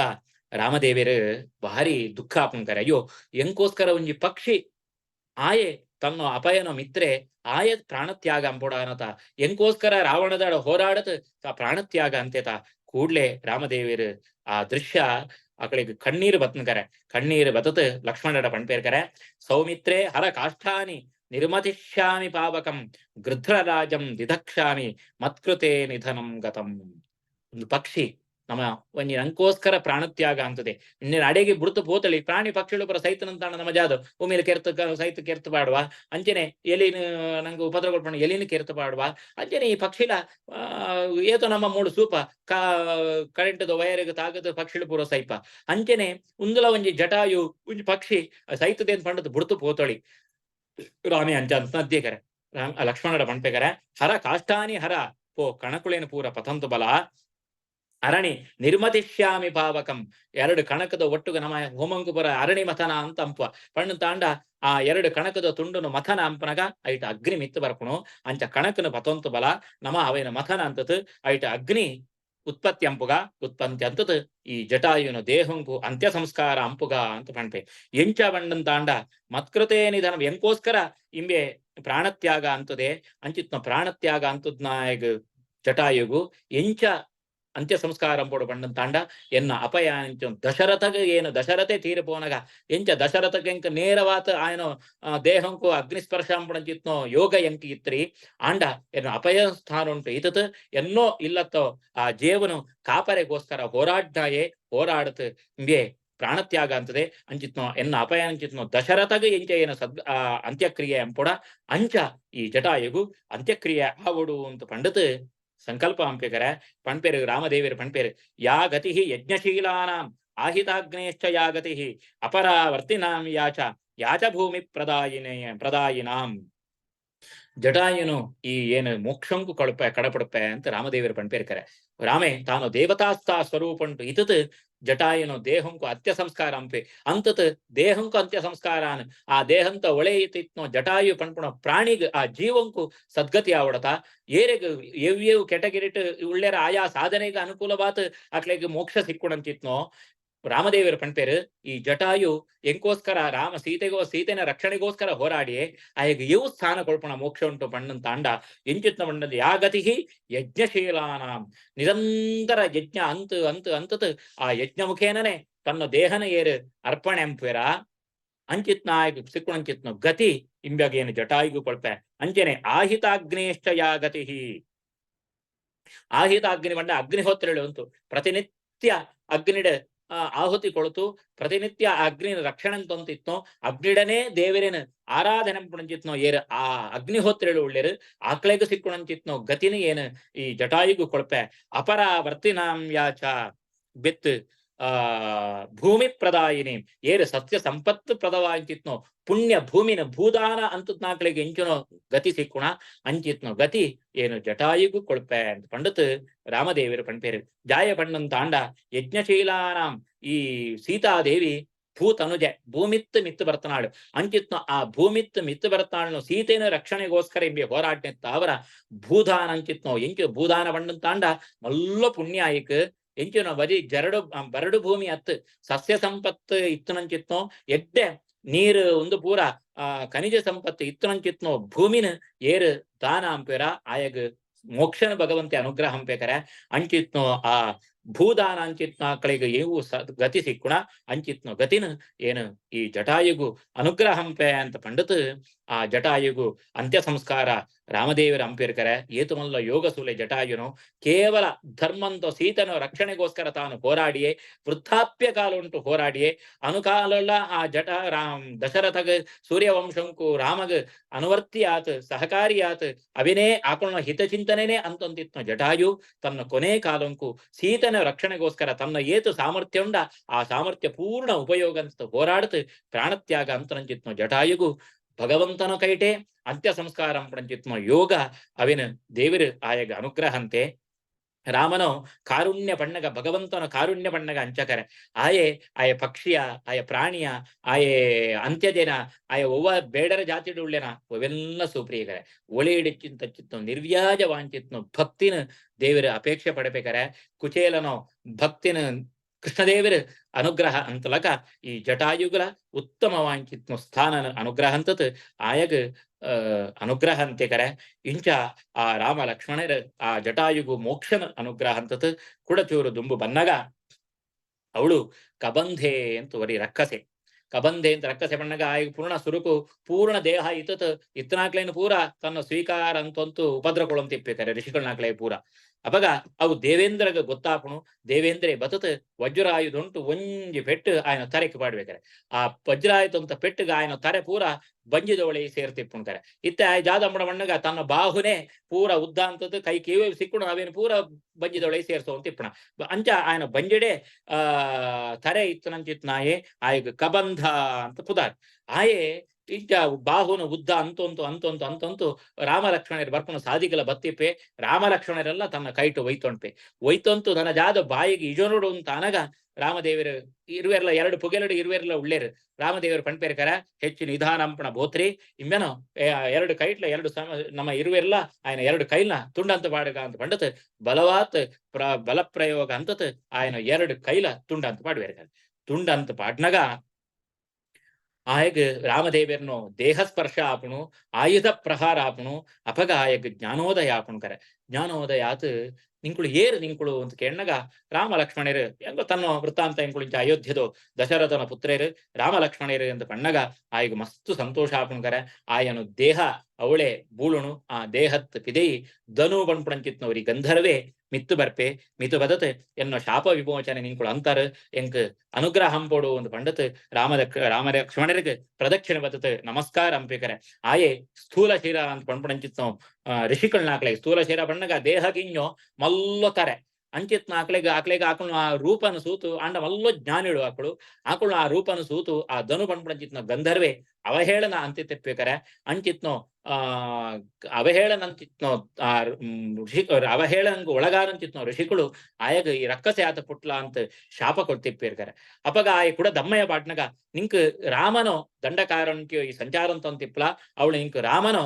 ರಾಮದೇವರು ಭಾರಿ ದುಃಖ ಆಪುಂಕರೆ ಅಯ್ಯೋ ಎಂಕೋಸ್ಕರ ಒಂಜಿ ಪಕ್ಷಿ ಆಯೆ ತನ್ನ ಅಪಯನ ಮಿತ್ರೆ ಆಯ ಪ್ರಾಣತ್ಯಾಗ ಅಂಪುಡಾನತ ಎಂಕೋಸ್ಕರ ರಾವಣದ ಹೋರಾಡತ್ ಪ್ರಾಣತ್ಯಾಗ ಅಂತೆತ ಕೂಡ್ಲೆ ರಾಮದೇವರು ಆ ದೃಶ್ಯ ಅಕಳಿಗೆ ಕಣ್ಣೀರು ಬತ್ನಕರೆ ಕಣ್ಣೀರು ಬತತ್ ಲಕ್ಷ್ಮಣರ ಪಣ್ಪೇರ್ಕರೆ ಸೌಮಿತ್ರೆ ಹರ ಕಾಷ್ಠಾನಿ ನಿರ್ಮತಿಷ್ಯಾಮಿ ಪಾವಕಂ ಗೃಧ್ರರಾಜಂ ದಿಧಕ್ಷಾಮಿ ಮತ್ಕೃತೆ ನಿಧನಂ ಗತಂ ಒಂದು ಪಕ್ಷಿ ನಮ್ಮ ಒಂಜಿ ನಂಕೋಸ್ಕರ ಪ್ರಾಣತ್ಯಾಗ ಅಂತದೆ ಇನ್ನೇನು ಅಡೆಗೆ ಬುಡ್ತು ಪೋತಳಿ ಪ್ರಾಣಿ ಪಕ್ಷಿಗಳು ಪರ ಸೈತನಂತಾಣ ನಮ್ಮ ಜಾದು ಭೂಮಿಯಲ್ಲಿ ಸೈತ ಕೆರ್ತು ಪಾಡುವ ಅಂಚನೆ ಎಲಿನ ನಂಗೆ ಉಪದ್ರ ಕೊಡ್ಪಣ ಎಲಿನ ಕೆರ್ತು ಪಾಡುವ ಅಂಚನೆ ಈ ಪಕ್ಷಿಲ ಏತೋ ನಮ್ಮ ಮೂಡು ಸೂಪ ಕರೆಂಟ್ದ ವಯರಿಗೆ ತಾಗದ ಪಕ್ಷಿಳು ಪೂರ ಸೈಪ ಅಂಚನೆ ಉಂದುಲ ಒಂಜಿ ಜಟಾಯು ಒಂಜಿ ಪಕ್ಷಿ ಸೈತದೆ ಅಂತ ಪಂಡದು ಬುಡ್ತು ಪೋತಳಿ ರಾಮೆ ಅಂಚ ನದ್ಯಕರೆ ಲಕ್ಷ್ಮಣರ ಪಂಪೆಕರೆ ಹರ ಕಾಷ್ಠಾನಿ ಹರ ಪೋ ಕಣಕುಳೇನ ಪೂರ ಪತಂತು ಬಲ ಅರಣಿ ನಿರ್ಮತಿಷ್ಯಾಮಿ ಪಾವಕಂ ಎರಡು ಕಣಕದ ಒಟ್ಟುಗ ನಮ್ಮ ಹೋಮಂಕುಪುರ ಅರಣಿ ಮಥನ ಅಂತ ಅಂಪ ಪಣ್ಣು ತಾಂಡ ಆ ಎರಡು ಕಣಕದ ತುಂಡುನು ಮಥನ ಅಂಪನಗ ಐಟ ಅಗ್ನಿ ಮಿತ್ತು ಬರ್ಪುಣು ಅಂಚ ಕಣಕನ ಪತಂತು ಬಲ ನಮ ಅವೇನ ಮಥನ ಅಂತತ್ ಐಟ ಅಗ್ನಿ ಉತ್ಪತ್ತಿ ಅಂಪುಗ ಉತ್ಪತ್ತಿ ಅಂತತ್ ಈ ಜಟಾಯುನ ದೇಹಂಕು ಅಂತ್ಯ ಸಂಸ್ಕಾರ ಅಂಪುಗ ಅಂತ ಪಣ್ಪೆ ಎಂಚ ಬಣ್ಣನ್ ತಾಂಡ ಮತ್ಕೃತೆ ನಿಧನ ಎಂಕೋಸ್ಕರ ಇಂಬೆ ಪ್ರಾಣತ್ಯಾಗ ಅಂತದೆ ಅಂಚಿತ್ನ ಪ್ರಾಣತ್ಯಾಗ ಅಂತದ್ನಾಯಗ ಜಟಾಯುಗು ಎಂಚ ಅಂತ್ಯ ಸಂಸ್ಕಾರ ಅಂಪೋಡು ಪಂಡನ್ ತಾಂಡ ಎನ್ನ ಅಪಯಾನಿಂಚ ದಶರಥಗ ಏನು ದಶರಥೆ ತೀರಿಪೋನಗ ಎಂಚ ದಶರಥಗೆ ಎಂಕ ನೇರವಾತ ಆಯನ ದೇಹಂಕು ಅಗ್ನಿಸ್ಪರ್ಶ ಅಂಪುಣಂಚಿತ್ನೋ ಯೋಗ ಎಂಕಿ ಇತ್ರಿ ಆಂಡ ಎನ್ನ ಅಪಯ ಸ್ಥಾನ ಉಂಟು ಇತತ್ ಎನ್ನೋ ಇಲ್ಲತ್ತೋ ಆ ಜೇವನು ಕಾಪರೆಗೋಸ್ಕರ ಹೋರಾಡತ್ ಇಂಬೆ ಪ್ರಾಣತ್ಯಾಗ ಅಂತದೆ ಅಂಚಿತ್ನೋ ಎನ್ನ ಅಪಯಾನಿಂಚಿತ್ನೋ ದಶರಥಗ ಎಂಚ ಏನು ಅಂತ್ಯಕ್ರಿಯೆ ಅಂಪುಡ ಅಂಚ ಈ ಜಟಾಯುಗು ಅಂತ್ಯಕ್ರಿಯೆ ಆವಡು ಅಂತ ಪಂಡತ್ ಸಂಕಲ್ಪ ಅಂಪೆಕರೆ ಪಣ್ಪೇರು ರಾಮದೇವಿರ ಪಣ್ಪೇರು ಯಾ ಗತಿ ಯಜ್ಞಶೀಲಾನಾಂ ಆಹಿತಾಗ್ನೇಶ್ಚ ಯಾ ಗತಿ ಅಪರಾವರ್ತಿನಾಂ ಯಾಚ ಭೂಮಿ ಪ್ರದಾಯಿನಾಂ ಜಟಾಯುನು ಈ ಏನು ಮೋಕ್ಷಂಕು ಕಡಪಡುಪ್ಪೆ ಅಂತ ರಾಮದೇವಿರ ಪಣ್ಪೇರ್ಕರೆ ರಾಮೆ ತಾನು ದೇವತಾಸ್ತಾ ಸ್ವರೂಪಂಟು ಇತತ್ ಜಟಾಯುನು ದೇಹಂಕು ಅಂತ್ಯ ಸಂಸ್ಕಾರ ಅಂಪೆ ಅಂತತ್ ದೇಹಂಕು ಅಂತ್ಯ ಸಂಸ್ಕಾರಾನ್ ಆ ದೇಹಂತ ಒಳೆಯಿತಿತ್ನೋ ಜಟಾಯು ಪಣ್ಪುಣ ಪ್ರಾಣಿಗ್ ಆ ಜೀವಂಕು ಸದ್ಗತಿ ಆವಡತ ಏರೆಗ್ ಎವ್ಯವು ಕೆಟಗಿರಿಟ್ ಉಳ್ಳೆರ ಆಯಾ ಸಾಧನೆಗೆ ಅನುಕೂಲವಾತ್ ಅಕ್ಲೆಗ್ ಮೋಕ್ಷ ಸಿಕ್ಕುಣಂತಿತ್ನೋ ರಾಮದೇವರ ಪಂಪೇರು ಈ ಜಟಾಯು ಎಂಕೋಸ್ಕರ ರಾಮ ಸೀತೆನ ರಕ್ಷಣೆಗೋಸ್ಕರ ಹೋರಾಡಿಯೇ ಆಯಗ ಇವು ಸ್ಥಾನ ಕೊಳ್ಪಣ ಮೋಕ್ಷ ಉಂಟು ಪಣ್ಣನ್ ತಾಂಡ ಎಂಚಿತ್ನ ಪಣ್ಣದ ಯಾಗತಿ ಯಜ್ಞಶೀಲಾನಾಂ ನಿರಂತರ ಯಜ್ಞ ಅಂತತ್ ಆ ಯಜ್ಞ ಮುಖೇನನೆ ತನ್ನ ದೇಹನ ಏರು ಅರ್ಪಣೆ ಅಂಪೇರ ಅಂಚಿತ್ನ ಆಯ್ತು ಸಿಕ್ಕುಣಂಚಿತ್ನ ಗತಿ ಇಂಬಗೇನು ಜಟಾಯಿಗೂ ಕೊಳ್ಪೆ ಅಂಚೆನೆ ಆಹಿತಾಗ್ನೇಶ್ಚ ಯಾಗತಿ ಆಹಿತಾಗ್ನಿ ಬಂಡ ಅಗ್ನಿಹೋತ್ರ ಉಂಟು ಪ್ರತಿನಿತ್ಯ ಅಗ್ನಿಡ ಆಹುತಿ ಕೊಳತು ಪ್ರತಿನಿತ್ಯ ಅಗ್ನಿ ರಕ್ಷಣೆ ತೊಂತಿತ್ನೋ ಅಗ್ನಿಡನೇ ದೇವರೇನು ಆರಾಧನೆ ಪುಣಂಚಿತ್ನೋ ಏರು ಆ ಅಗ್ನಿಹೋತ್ರಳು ಉಳ್ಳೇರು ಆಕಳೆಗೂ ಸಿಕ್ಕುಣಂಚಿತ್ನೋ ಗತಿನ ಏನು ಈ ಜಟಾಯಿಗೂ ಕೊಳ್ಪೆ ಅಪರಾವರ್ತಿನಾಂ ಯಾಚ ಬೆತ್ ಭೂಮಿ ಪ್ರದಾಯಿನಿ ಏರು ಸಸ್ಯ ಸಂಪತ್ತು ಪ್ರದವಾಂಚಿತ್ನೋ ಪುಣ್ಯ ಭೂಮಿನ ಭೂದಾನ ಅಂತದ್ ನಾಕ್ಳಿಗೆ ಎಂಚುನೋ ಗತಿ ಸಿಕ್ಕುಣ ಅಂಚಿತ್ನೋ ಗತಿ ಏನು ಜಟಾಯಿಗೂ ಕೊಳ್ಪೆ ಅಂತ ಪಂಡತ್ ರಾಮದೇವರು ಪಂಪೇರು ಜಾಯ ಪಣ್ಣನ್ ತಾಂಡ ಯಜ್ಞಶೀಲಾನಾಂ ಈ ಸೀತಾದೇವಿ ಭೂತನುಜೆ ಭೂಮಿತ್ತು ಮಿತ್ತು ಬರ್ತನಾಳು ಅಂಚಿತ್ನೋ ಆ ಭೂಮಿತ್ತು ಮಿತ್ತು ಬರ್ತನಾಳು ಸೀತೆನ ರಕ್ಷಣೆಗೋಸ್ಕರ ಎಂಬೆ ಹೋರಾಟನೆತ್ತ ಅವರ ಭೂದಾನ ಅಂಚಿತ್ನೋ ಎಂಚು ಭೂದಾನ ಪಣ್ಣನ್ ತಾಂಡ ಮಲ್ಲ ಪುಣ್ಯಾಯಿಕ್ ಎಂಚಿನ ಬದಿ ಬರಡು ಭೂಮಿ ಅತ್ತು ಸಸ್ಯ ಸಂಪತ್ತು ಇತ್ತುನಂಚಿತ್ನೋ ಎಡ್ಡೆ ನೀರು ಒಂದು ಪೂರ ಖನಿಜ ಸಂಪತ್ತು ಇತ್ತುನಂಚಿತ್ನೋ ಭೂಮಿನ ಏರು ದಾನ ಅಂಪೇರ ಆಯಗ್ ಮೋಕ್ಷನ ಭಗವಂತೆ ಅನುಗ್ರಹ ಅಂಪೇಕರ ಅಂಚಿತ್ನೋ ಆ ಭೂದಾನ ಅಂಚಿತ್ನ ಕಳಿಗೆ ಇವು ಗತಿ ಸಿಕ್ಕುಣ ಅಂಚಿತ್ನೋ ಗತಿನ ಏನು ಈ ಜಟಾಯುಗು ಅನುಗ್ರಹ ಹಂಪೆ ಅಂತ ಪಂಡತ್ ಆ ಜಟಾಯುಗು ಅಂತ್ಯ ಸಂಸ್ಕಾರ ರಾಮದೇವರ ಅಂಪೇರ್ಕರ ಏತುಮಲ್ಲ ಯೋಗ ಸೂಲೆ ಜಟಾಯುನು ಕೇವಲ ಧರ್ಮಂತ ಸೀತನ ರಕ್ಷಣೆಗೋಸ್ಕರ ತಾನು ಹೋರಾಡಿಯೇ ವೃದ್ಧಾಪ್ಯ ಕಾಲ ಉಂಟು ಹೋರಾಡಿಯೇ ಅನುಕಾಲ ಆ ದಶರಥಗ ಸೂರ್ಯವಂಶಂಕು ರಾಮಗ ಅನುವರ್ತಿ ಆತ್ ಸಹಕಾರಿ ಆತ್ ಅವಿನೇ ಆಕಳ ಹಿತಚಿಂತನೆನೇ ಅಂತಂದಿತ್ನ ಜಟಾಯು ತನ್ನ ಕೊನೆ ಕಾಲಂಕು ಸೀತನ ರಕ್ಷಣೆಗೋಸ್ಕರ ತನ್ನ ಏತು ಸಾಮರ್ಥ್ಯ ಉಂಡ ಆ ಸಾಮರ್ಥ್ಯ ಪೂರ್ಣ ಉಪಯೋಗ ಅಂತ ಹೋರಾಡತ್ ಪ್ರಾಣತ್ಯಾಗ ಅಂತರಂಚಿತ್ನ ಜಟಾಯುಗು ಭಗವಂತನ ಕೈಟೆ ಅಂತ್ಯ ಸಂಸ್ಕಾರಂ ಪಂಚಿತ್ಮ ಯೋಗ ಅವಿನ ದೇವರು ಆಯಗ ಅನುಗ್ರಹ ಅಂತೆ ರಾಮನೋ ಕಾರುಣ್ಯ ಪಣ್ಣಗ ಭಗವಂತನ ಕಾರುಣ್ಯ ಪಣ್ಣಗ ಅಂಚಕರೆ ಆಯ ಪಕ್ಷಿಯ ಆಯ ಪ್ರಾಣಿಯ ಆಯೆ ಅಂತ್ಯದೇನ ಆಯ ಒವ್ವ ಬೇಡರ ಜಾತಿ ಉಳ್ಳೆನ ಅವೆಲ್ಲ ಸುಪ್ರಿಯಕರೆ ಒಳಿಡಿಚ್ಚಿಂತ ಚಿತ್ನ ನಿರ್ವ್ಯಾಜ ವಾಂಚಿತ್ನು ಭಕ್ತಿನ ದೇವರ ಅಪೇಕ್ಷೆ ಪಡಬೇಕರೆ ಕುಚೇಲನೋ ಭಕ್ತಿನ ಕೃಷ್ಣದೇವರ ಅನುಗ್ರಹ ಅಂತಲಕ ಈ ಜಟಾಯುಗಳ ಉತ್ತಮ ವಾಂಚಿತ್ನ ಸ್ಥಾನ ಅನುಗ್ರಹ ಅಂತತ್ ಆಯಗ ಅನುಗ್ರಹ ಅಂತೆಕರೆ ಇಂಚ ಆ ರಾಮ ಲಕ್ಷ್ಮಣರ ಆ ಜಟಾಯುಗು ಮೋಕ್ಷನ ಅನುಗ್ರಹ ಅಂತತ್ ಕುಡಚೂರು ದುಂಬು ಬನ್ನಗ ಅವಳು ಕಬಂಧೆ ಅಂತ ವರಿ ರಕ್ಕಸೆ ಕಬಂಧೆ ಅಂತ ರಕ್ಕಸೆ ಬಣ್ಣಗ ಆಯ್ಗ ಪೂರ್ಣ ಸುರುಕು ಪೂರ್ಣ ದೇಹ ಇತ್ತನಾಕ್ಲೇನು ಪೂರ ತನ್ನ ಸ್ವೀಕಾರ ಅಂತಂತೂ ಉಪದ್ರಕೊಳಂತ ಇಪ್ಪೇತಾರೆ ಋಷಿಗಳನಾಕ್ಲೇ ಪೂರ ಅಪಗ ಅವು ದೇವೇಂದ್ರಗ ಗೊತ್ತಾಪುಣು ದೇವೇಂದ್ರೆ ಬತತ್ ವಜ್ರಾಯುಧುಂಟು ಒಂಜಿ ಪೆಟ್ಟು ಆಯ್ನ ತರೆಕ್ ಪಾಡ್ಬೇಕಾರೆ ಆ ವಜ್ರಾಯುಧ ಅಂತ ಪೆಟ್ಟಗ ಆಯ್ನ ತರೆ ಪೂರ ಬಂಜಿದವಳಿ ಸೇರ್ತಿಪ್ಪುಣ್ಕರೆ ಇತ್ತೆ ಆಯ್ ಜಾದಂಬಡ ಮಣ್ಣಗ ತನ್ನ ಬಾಹುನೇ ಪೂರ ಉದ್ದ ಅಂತದ್ದು ಕೈ ಕಿವಿ ಸಿಕ್ಕುಣ ಅವೇನು ಪೂರ ಬಂಜಿದವಳಿ ಸೇರ್ಸೋ ಅಂತ ಇಪ್ಪಣ ಅಂಚ ಆಯ್ನ ಬಂಜಿಡೆ ತರೆ ಇತ್ತನಂಚಿತ್ನಾಯೇ ಆಯ್ಗ ಕಬಂಧ ಅಂತ ಪುದಾರ್ ಆಯೇ ಇಂಚ ಬಾಹುನ ಉದ್ದ ಅಂತಂತು ರಾಮ ಲಕ್ಷ್ಮಣರು ಬರ್ಪಣ ಸಾಧಿಕಲ ಬತ್ತಿಪ್ಪೆ ರಾಮ ಲಕ್ಷ್ಮಣರೆಲ್ಲ ತನ್ನ ಕೈಟು ಒಯ್ತೊಂತು ನನ್ನ ಜಾದ ಬಾಯಿಗೆ ಇಜೋನುಡು ಅಂತ ಅನಗ ರಾಮದೇವರು ಇರುವೆರ್ಲ ಎರಡು ಪುಗೆಲಡು ಇರುವೆರ್ಲ ಉಳ್ಳೇರು ರಾಮದೇವರು ಪಣ್ಪೇರ್ಕರ ಹೆಚ್ಚು ನಿಧಾನಂಪಣ ಬೋತ್ರಿ ಇಮ್ಮೆನೋ ಎರಡು ಕೈಟ್ಲ ನಮ್ಮ ಇರುವೆರ್ಲ ಆಯ್ನ ಎರಡು ಕೈಲ್ನ ತುಂಡಂತ ಪಾಡಗ ಅಂತ ಪಂಡತ್ ಬಲವಾತ್ ಬಲ ಪ್ರಯೋಗ ಅಂತತ್ ಆಯ್ನ ಎರಡು ಕೈಲ ತುಂಡಂತ ಪಾಡ್ಬೇರ್ಕ ತುಂಡಂತ ಪಾಡ್ನಗ ಆಯಗ್ ರಾಮದೇವರನು ದೇಹ ಸ್ಪರ್ಶ ಆಪುಣು ಆಯುಧ ಪ್ರಹಾರ ಆಪುಣು ಅಪಗ ಆಯಗ್ ಜ್ಞಾನೋದಯ ಆಪುಣ್ಕರೆ ಜ್ಞಾನೋದಯ ಆತ್ ನಿಂಕುಳು ಅಂತ ಕೇಳನಗ ರಾಮ ಲಕ್ಷ್ಮಣರು ಹೆಂಗೋ ತನ್ನ ವೃತ್ತಾಂತ ಇಂಕುಳಿಂಚ ಅಯೋಧ್ಯದು ದಶರಥನ ಪುತ್ರೇರು ರಾಮ ಲಕ್ಷ್ಮಣರು ಅಂತ ಪಣ್ಣಗ ಆಯಗ್ ಮಸ್ತು ಸಂತೋಷ ಆಪುಣ್ಕರೆ ಆಯನು ದೇಹ ಅವಳೆ ಬೂಳುಣು ಆ ದೇಹತ್ ಪಿದೆಯಿ ಧನು ಬಣ್ಪುಣಂಚಿತ್ನವರಿ ಗಂಧರ್ವೇ ಮಿತ್ತು ಬರ್ಪೆ ಮಿತು ಬದತ್ ಎನ್ನೋ ಶಾಪ ವಿಮೋಚನೆ ನಿಂಕುಳು ಅಂತಾರ ಎಂಕ್ ಅನುಗ್ರಹ ಹಂಪೋಡು ಒಂದು ಪಂಡತ್ ರಾಮ ಲಕ್ಷ್ಮಣರಿಗೆ ಪ್ರದಕ್ಷಿಣೆ ಬದತ್ ನಮಸ್ಕಾರ ಅಂಪೇಕರೆ ಆಯೇ ಸ್ಥೂಲ ಶಿರ ಅಂತ ಪಣ್ಪುಣಂಚಿತ್ನೋ ಋಷಿಕಳ್ನಾಕ್ಲೆ ಸ್ಥೂಲ ಶಿರ ಬಣ್ಣಗ ದೇಹ ಗಿಂಜೋ ಮಲ್ಲೊ ತಾರೆ ಅಂಚಿತ್ನ ಆಕಳಿಗೆ ಆಕಳು ಆ ರೂಪನ ಸೂತು ಅಂಡ ಮಲ್ಲೊ ಜ್ಞಾನಿಳು ಆಕಳು ಆ ರೂಪನ ಸೂತು ಆ ಧನು ಪಣ್ಪುಣಂಚಿತ್ನೋ ಗಂಧರ್ವೇ ಅವಹೇಳನ ಅಂತಿ ತೆಪ್ಪೇಕರೆ ಅಂಚಿತ್ನೋ ಅವಹೇಳನ ಅಂತಿತ್ನೋ ಅವಹೇಳನ್ಗೂ ಒಳಗಾರಂತಿತ್ನೋ ಋಷಿಗಳು ಆಯಗ ಈ ರಕ್ಕಸೆ ಆತ ಪುಟ್ಲ ಅಂತ ಶಾಪ ಕೊಡ್ತಿಪ್ಪೇರ್ಕರೆ ಅಪಗ ಆಯ ಕೂಡ ದಮ್ಮಯ್ಯ ಪಾಟ್ನಗ ನಿಂಕ್ ರಾಮನೋ ದಂಡಕಾರಣ್ಯ ಈ ಸಂಚಾರ ಅಂತಿಪ್ಲ ಅವಳು ನಿಂಕ್ ರಾಮನೋ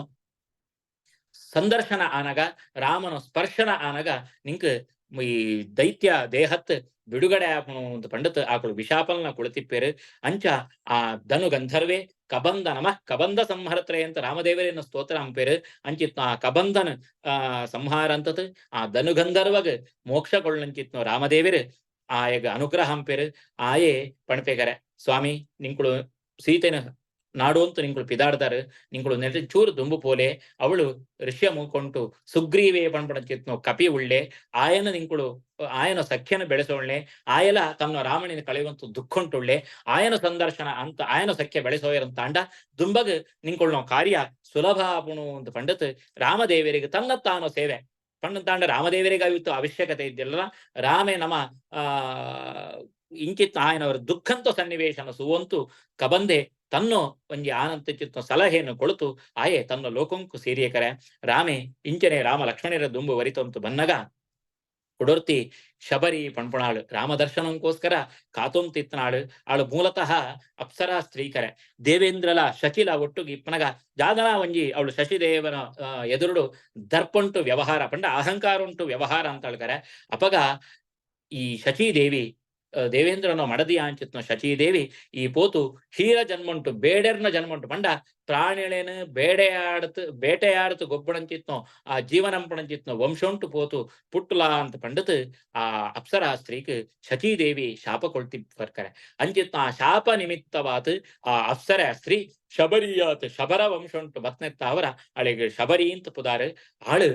ಸಂದರ್ಶನ ಆನಗ ರಾಮನ ಸ್ಪರ್ಶನ ಆನಗ ನಿಂಕ್ ಈ ದೈತ್ಯ ದೇಹತ್ ಬಿಡುಗಡೆ ಆಪಣು ಅಂತ ಪಂಡತ್ ಆಕಳು ವಿಶಾಪಲ್ನ ಕುಳಿತಿಪ್ಪೇರು ಅಂಚ ಆ ಧನು ಗಂಧರ್ವೇ ಕಬಂಧ ನಮಃ ಕಬಂಧ ಸಂಹರತ್ರೆ ಅಂತ ರಾಮದೇವರೇನ ಸ್ತೋತ್ರ ಅಂಪೇರು ಅಂಚಿತ್ ಆ ಕಬಂಧನ ಸಂಹಾರ ಅಂತತ್ ಆ ಧನು ಗಂಧರ್ವಗ್ ಮೋಕ್ಷ ಕೊಳ್ಳಂಚಿತ್ನೋ ರಾಮದೇವರು ಆಯಗ ಅನುಗ್ರಹ ಅಂಪೇರು ಆಯೇ ಪಣಪೇಗರೆ ಸ್ವಾಮಿ ನಿಂಕುಳು ಸೀತೆನ ನಾಡು ಅಂತ ನಿಂಕುಳು ಪಿದಾಡ್ದಾರು ನಿಂಕುಳು ನೆಟ ಚೂರು ದುಂಬು ಪೋಲೆ ಅವಳು ಋಷ್ಯ ಮೂಕೊಂಟು ಸುಗ್ರೀವೇ ಪಣಪಣಚಿತ್ನೋ ಕಪಿ ಉಳ್ಳೆ ಆಯನ ನಿಂಕುಳು ಆಯನ ಸಖ್ಯನ ಬೆಳೆಸೋಳ್ಳೆ ಆಯಲ ತನ್ನ ರಾಮಣಿನ ಕಳೆಯುವಂತ ದುಃಖುಂಟುಳ್ಳೆ ಆಯನ ಸಂದರ್ಶನ ಅಂತ ಆಯನ ಸಖ್ಯ ಬೆಳೆಸೋಯರಂತ ಅಂಡ ದುಂಬಗ್ ನಿಂಕುಳ್ನೋ ಕಾರ್ಯ ಸುಲಭ ಆಪುಣು ಅಂತ ಪಂಡತ್ ರಾಮದೇವರಿಗೆ ತನ್ನ ತಾನು ಸೇವೆ ಪಂಡತಾಂಡ ರಾಮದೇವರಿಗಾಗಿತ್ತು ಅವಶ್ಯಕತೆ ಇದ್ದಿಲ್ಲ ರಾಮೇ ನಮ ಇಂಚಿತ್ ಆಯನವರ ದುಃಖಂತ ಸನ್ನಿವೇಶನ ಸುವಂತು ಕಬಂದೆ ತನ್ನೋ ಒಂಜಿ ಆನಂತ ಚಿತ್ತ ಸಲಹೆಯನ್ನು ಕೊಳುತು ಆಯೆ ತನ್ನ ಲೋಕಂಕು ಸೇರಿಯಕರೆ ರಾಮೆ ಇಂಚನೆ ರಾಮ ಲಕ್ಷ್ಮಣರ ದುಂಬು ವರಿತಂತು ಬನ್ನಗ ಕುಡೊರ್ತಿ ಶಬರಿ ಪಣ್ಪುಣಾಳು ರಾಮದರ್ಶನಂಕೋಸ್ಕರ ಕಾತೊಂತಿತ್ತನಾಳು ಆಳು ಮೂಲತಃ ಅಪ್ಸರಾ ಸ್ತ್ರೀಕರೆ ದೇವೇಂದ್ರಲ ಶಚಿಲ ಒಟ್ಟುಗಿ ಇಪ್ಪನಗ ಜಾದನ ಒಂಜಿ ಅವಳು ಶಶಿದೇವನ ಎದುರುಡು ದರ್ಪಂಟು ವ್ಯವಹಾರ ಪಂಡ ಅಹಂಕಾರ ಉಂಟು ವ್ಯವಹಾರ ಅಂತ ಹೇಳ್ಕರೆ ಅಪಗ ಈ ಶಚೀದೇವಿ ದೇವೇಂದ್ರನ ಮಡದಿ ಆಂಚಿತ್ನ ಶಚೀದೇವಿ ಈ ಪೋತು ಹೀರ ಜನ್ಮಂಟು ಬೇಡರ್ನ ಜನ್ಮಂಟು ಪಂಡ ಪ್ರಾಣಿಳೇನು ಬೇಟೆಯಾಡ್ತು ಗೊಬ್ಬಣಂಚಿತ್ನೋ ಆ ಜೀವನಂಪಣಂಚಿತ್ನೋ ವಂಶಂಟು ಪೋತು ಪುಟ್ಟುಲಾ ಅಂತ ಪಂಡತ್ ಆ ಅಪ್ಸರಾ ಸ್ತ್ರೀಕ್ ಶಚೀದೇವಿ ಶಾಪ ಕೊಳ್ತಿ ಬರ್ಕರೆ ಅಂಚಿತ್ನ ಆ ಶಾಪ ನಿಮಿತ್ತವಾತ್ ಆ ಅಪ್ಸರ ಸ್ತ್ರೀ ಶಬರಿಯಾತ್ ಶಬರ ವಂಶಂಟು ಬತ್ನೆತ್ತ ಅವರ ಅಳಿಗೆ ಶಬರಿ ಅಂತ ಪುದಾರು ಆಳು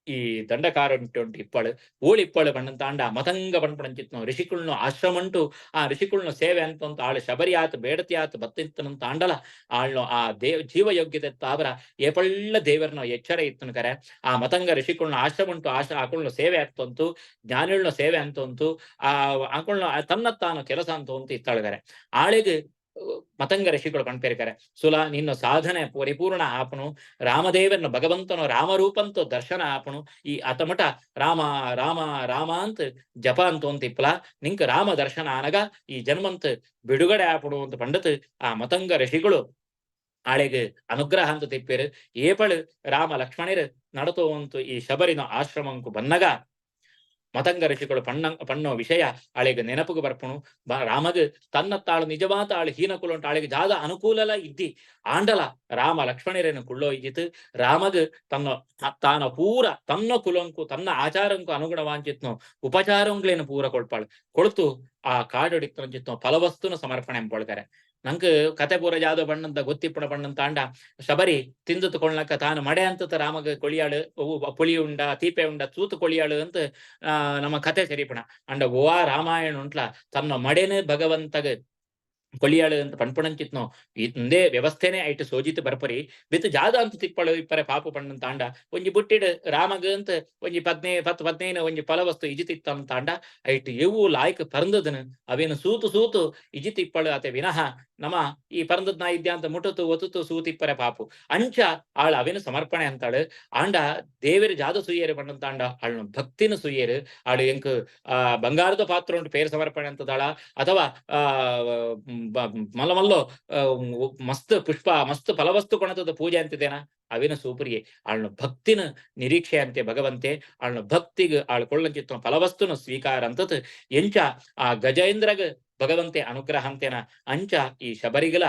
ಈ ದಂಡಕಾರುಂಟು ಇಪ್ಪಳು ಓಳಿಪ್ಪಳು ಪಣ್ಣಂತಾಂಡ ಮತಂಗ ಪಣ್ಪಣಂಚಿತ್ನೋ ಋಷಿಕುಳ್ನು ಆಶ್ರಮಂಟು ಆ ಋಷಿಕುಳ್ನು ಸೇವೆ ಅಂತ ಆಳು ಶಬರಿ ಆತು ಬೇಡತಿ ಆತು ಬತ್ತಿತ್ತನಂತ ಆಂಡಲ ಆಳ್ನು ಆ ಜೀವಯೋಗ್ಯತೆ ತಾವರ ಏಪಳ್ಳ ದೇವರನ್ನ ಎಚ್ಚರ ಇತ್ತನು ಕರೆ ಆ ಮತಂಗ ಋಷಿಕುಳ್ನ ಆಶ್ರಮಂಟು ಆಕುಳ್ನು ಸೇವೆ ಆಗ್ತಂತು ಜ್ಞಾನಿಳ್ನ ಸೇವೆ ಅಂತಂತು ಆ ಆಕುಳ್ನ ತನ್ನ ತಾನು ಕೆಲಸ ಅಂತ ಇತ್ತಳಗರೆ ಆಳಿಗೆ ಮತಂಗ ಋಷಿಗಳು ಪಣ್ಪೇರ್ಕರೆ ಸುಲ ನಿನ್ನ ಸಾಧನೆ ಪರಿಪೂರ್ಣ ಆಪನು ರಾಮದೇವರನ್ನು ಭಗವಂತನು ರಾಮರೂಪಂತೂ ದರ್ಶನ ಆಪನು ಈ ಅತಮಟ ರಾಮ ರಾಮ ರಾಮ ಅಂತ ಜಪ ಅಂತ ಇಪ್ಪಲ ನಿಂಕ ರಾಮ ದರ್ಶನ ಆನಗ ಈ ಜನ್ಮಂತ ಬಿಡುಗಡೆ ಆಪನು ಅಂತ ಪಂಡತ್ ಆ ಮತಂಗ ಋಷಿಗಳು ಆಳೆಗೆ ಅನುಗ್ರಹ ಅಂತ ತಿಪ್ಪೇರು ಏಪಳು ರಾಮ ಲಕ್ಷ್ಮಣರು ನಡತುವಂತು ಈ ಶಬರಿನ ಆಶ್ರಮಂಕು ಬನ್ನಗ ಮತಂಗ ಋಷಿಗಳು ಪಣ್ಣೋ ವಿಷಯ ಆಳಿಗೆ ನೆನಪುಗೆ ಬರ್ಪಣು ರಾಮಗ್ ತನ್ನತ್ತಾಳು ನಿಜವಾದ ಆಳು ಹೀನಕುಲು ಆಳಿಗೆ ಜಾದ ಅನುಕೂಲಲ ಇದ್ದಿ ಆಂಡಲ ರಾಮ ಲಕ್ಷ್ಮಣರೇನು ಕುಳ್ಳೋ ಇದ್ದಿತ್ತು ರಾಮಗ್ ತಾನ ಪೂರ ತನ್ನ ಕುಲಂಕು ತನ್ನ ಆಚಾರಂಕು ಅನುಗುಣವಾಂಚಿತ್ನೋ ಉಪಚಾರಂಗ್ಲೇನು ಪೂರ ಕೊಳ್ಪಾಳು ಕೊಳ್ತು ಆ ಕಾಡೊಡಿತ್ತಂಚಿತ್ನೋ ಫಲವಸ್ತುನ ಸಮರ್ಪಣೆ ಎಂಪೊಳ್ತಾರೆ ನಂಗೆ ಕತೆ ಪೂರ ಜಾದೋ ಬಣ್ಣಂತ ಗೊತ್ತಿಪ್ಪಣ ಬಣ್ಣಂತ ಅಂಡ ಶಬರಿ ತಿಂದು ತಗೊಳ್ಲಕ್ಕ ತಾನು ಮಡೆ ಅಂತ ರಾಮಗ ಕೊಳಿಯಾಳು ಪುಳಿ ಉಂಡ ತೀಪೆ ಉಂಡ ತೂತು ಕೊಳಿಯಾಳು ಅಂತ ನಮ್ಮ ಕತೆ ಸರಿಪಣ ಅಂಡ ಓವಾ ರಾಮಾಯಣ ಉಂಟ್ಲ ತನ್ನ ಮಡೆನೆ ಭಗವಂತಗ ಕೊಳಿಯಾಳು ಅಂತ ಪಣ್ಪಣಂಚಿತ್ನೋ ಇಂದೇ ವ್ಯವಸ್ಥೆನೆ ಐಟು ಸೋಜಿತ್ ಬರ್ಪರಿ ಬಿತ್ತು ಜಾದ ಅಂತ ತಿಪ್ಪಳು ಇಪ್ಪರೆ ಪಾಪು ಪಣ್ಣಂತ ಅಂಡ ಒಂಜಿ ಬುಟ್ಟಿಡ್ ರಾಮಗ ಅಂತ ಒಂಜಿ 15 ಒಂಜಿ ಫಲವಸ್ತು ಇಜಿತಿತ್ತ ಅಂತ ಅಂಡ ಐಟು ಎವು ಲಾಯ್ಕ್ ಪರಂದದನು ಅವೇನು ಸೂತು ಇಜಿತಿಪ್ಪಳು ಅತೆ ವಿನಃ ನಮ ಈ ಪರಂದದ್ನ ಇದ್ಯಾ ಅಂತ ಮುಟುತು ಒತ್ತುತು ಸೂತಿಪ್ಪರೆ ಪಾಪು ಅಂಚ ಆಳು ಅವೇನು ಸಮರ್ಪಣೆ ಅಂತಾಳು ಆಂಡ ದೇವರ ಜಾದ ಸುಯ್ಯರು ಪಣ್ಣಂತ ಅಂಡ ಆಳ್ನು ಭಕ್ತಿನ ಸುಯ್ಯರು ಆಳು ಎಂಕ್ ಬಂಗಾರದ ಪಾತ್ರ ಉಂಟು ಪೇರು ಸಮರ್ಪಣೆ ಅಂತದಾಳ ಅಥವಾ ಮಲ್ಲೋ ಮಸ್ತ್ ಪುಷ್ಪ ಮಸ್ತ್ ಫಲವಸ್ತು ಕೊಣತದ ಪೂಜೆ ಅಂತಿದ್ದೇನ ಅವೇನು ಸೂಪರಿಗೆ ಆಳ್ನ ಭಕ್ತಿನ ನಿರೀಕ್ಷೆ ಅಂತೆ ಭಗವಂತೆ ಆಳ್ನ ಭಕ್ತಿಗೆ ಆಳು ಕೊಳ್ಳಂಚಿತ್ತ ಫಲವಸ್ತುನ ಸ್ವೀಕಾರ ಅಂತತ್ ಎಂಚ ಆ ಗಜೇಂದ್ರಗ ಭಗವಂತೆ ಅನುಗ್ರಹ ಅಂತೇನ ಅಂಚ ಈ ಶಬರಿಗಲ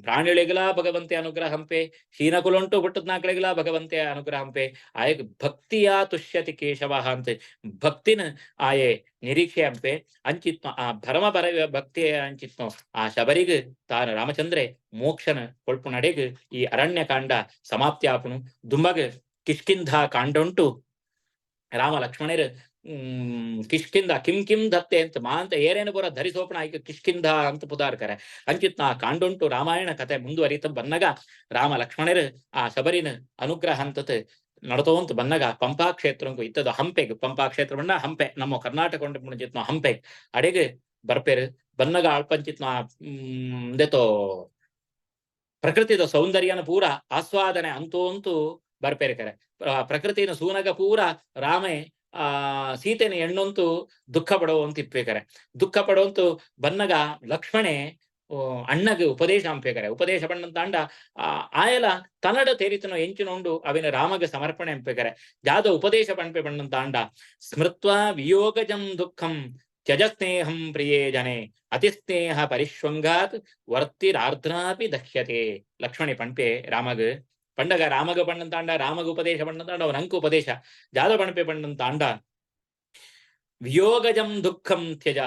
ಪ್ರಾಣಿಗಳಿಗಲ ಭಗವಂತೆ ಅನುಗ್ರಹ ಹಂಪೆ ಹೀನಕುಲುಂಟು ಹುಟ್ಟದ್ನಾಕಳಿಗಲ ಭಗವಂತೆ ಅನುಗ್ರಹ ಹಂಪೆ ಆಯಗ್ ಭಕ್ತಿಯ ತುಷ್ಯತಿ ಕೇಶವ ಅಂತೆ ಭಕ್ತಿನ ಆಯೆ ನಿರೀಕ್ಷೆ ಹಂಪೆ ಅಂಚಿತ್ಮ ಆ ಭರಮ ಭಕ್ತಿ ಅಂಚಿತ್ನೋ ಆ ಶಬರಿಗ ತಾನ ರಾಮಚಂದ್ರೆ ಮೋಕ್ಷನ ಕೊಳ್ಪು ನಡೆಗ್ ಈ ಅರಣ್ಯ ಕಾಂಡ ಸಮಾಪ್ತಿ ಆಪುನು ದುಂಬಗ್ ಕಿಷ್ಕಿಂಧ ಕಾಂಡ ಉಂಟು ರಾಮ ಲಕ್ಷ್ಮಣರು ಕಿಷ್ಕಿಂದ ಕಿಂ ದತ್ತೆ ಅಂತ ಮಾಂತ ಏರೇನು ಪುರ ಧರಿಸೋಪಣ ಆಯ್ಕೆ ಕಿಷ್ಕಿಂಧ ಅಂತ ಪುದಾರ್ಕರೆ ಅಂಚಿತ್ ಆ ಕಾಂಡುಂಟು ರಾಮಾಯಣ ಕತೆ ಮುಂದುವರಿತ ಬನ್ನಗ ರಾಮ ಲಕ್ಷ್ಮಣರು ಆ ಶಬರಿನ ಅನುಗ್ರಹ ಅಂತತ್ ನಡತೋಂತ ಬನ್ನಗ ಪಂಪಾ ಕ್ಷೇತ್ರಂಕು ಇತ್ತದ ಹಂಪೆಗ್ ಪಂಪಾ ಕ್ಷೇತ್ರ ಬಣ್ಣ ಹಂಪೆ ನಮ್ಮ ಕರ್ನಾಟಕ ಉಂಟು ಹಂಪೆ ಅಡೆಗೆ ಬರ್ಪೇರು ಬನ್ನಗ ಅಳ್ಪಂಚಿತ್ನ ದೇತೋ ಪ್ರಕೃತಿದ ಸೌಂದರ್ಯನ ಪೂರ ಆಸ್ವಾದನೆ ಅಂತೂ ಬರ್ಪೇರಿಕರೆ ಪ್ರಕೃತಿನ ಸೂನಗ ಪೂರ ರಾಮೆ ಸೀತೆನ ಹೆಣ್ಣಂತೂ ದುಃಖ ಪಡುವಂತ ಇಪ್ಪೇಕರೆ ದುಃಖ ಪಡುವಂತು ಬನ್ನಗ ಲಕ್ಷ್ಮಣೆ ಅಣ್ಣಗೆ ಉಪದೇಶ ಅಂಪೇಕರೆ ಉಪದೇಶ ಪಣ್ಣಂತ ಅಂಡ ಆಯಲ ತನ್ನಡ ತೇರಿತನ ಎಂಚಿನೊಂಡು ಅವಿನ ರಾಮಗೆ ಸಮರ್ಪಣೆ ಅಂಪೇಕರೆ ಜಾದ ಉಪದೇಶ ಪಣ್ಪೆ ಪಣ್ಣಂತ ಅಂಡ ಸ್ಮೃತ್ವ ವಿಯೋಗಜಂ ದುಃಖಂ ತ್ಯಜ ಸ್ನೇಹಂ ಪ್ರಿಯೇ ಜನೆ ಅತಿ ಸ್ನೇಹ ಪರಿಶ್ವಂಗಾತ್ ವರ್ತಿರಾರ್ದ್ರಾಪಿ ದಕ್ಷ್ಯತೆ. ಲಕ್ಷ್ಮಣಿ ಪಣ್ಪೆ ರಾಮಗ್ ಪಂಡಗ ರಾಮಗ ಪಣ್ಣಂತಾಂಡ ರಾಮಗ ಉಪದೇಶ ಪಣ್ಣಂತಾಂಡ ಅವನ ಅಂಕು ಉಪದೇಶ ಜಾದ ಪಣ್ಪೆ ಪಣ್ಣಂತಾಂಡ ವಿಯೋಗಜಂ ದುಃಖಂ ತ್ಯಜ.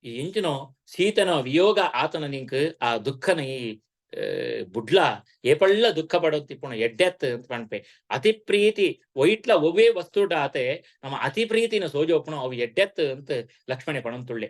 ಈ ಇಂಚಿನೋ ಸೀತನೋ ವಿಯೋಗ ಆತನ ನಿಂಕ್ ಆ ದುಃಖನ ಈ ಬುಡ್ಲ ಏಪಳ್ಳ ದುಃಖ ಪಡೋತಿಪ್ಪುಣ ಎಡ್ಡೆತ್ ಅಂತ ಪಣ್ಪೆ. ಅತಿ ಪ್ರೀತಿ ಒಯ್ಟ್ಲ ಒವ್ವೇ ವಸ್ತುಡ ಆತೆ ನಮ್ಮ ಅತಿ ಪ್ರೀತಿನ ಸೋಜೋಪುಣ ಅವು ಎಡ್ಡೆತ್ ಅಂತ ಲಕ್ಷ್ಮಣೆ ಪಣಂತುಳ್ಳೆ.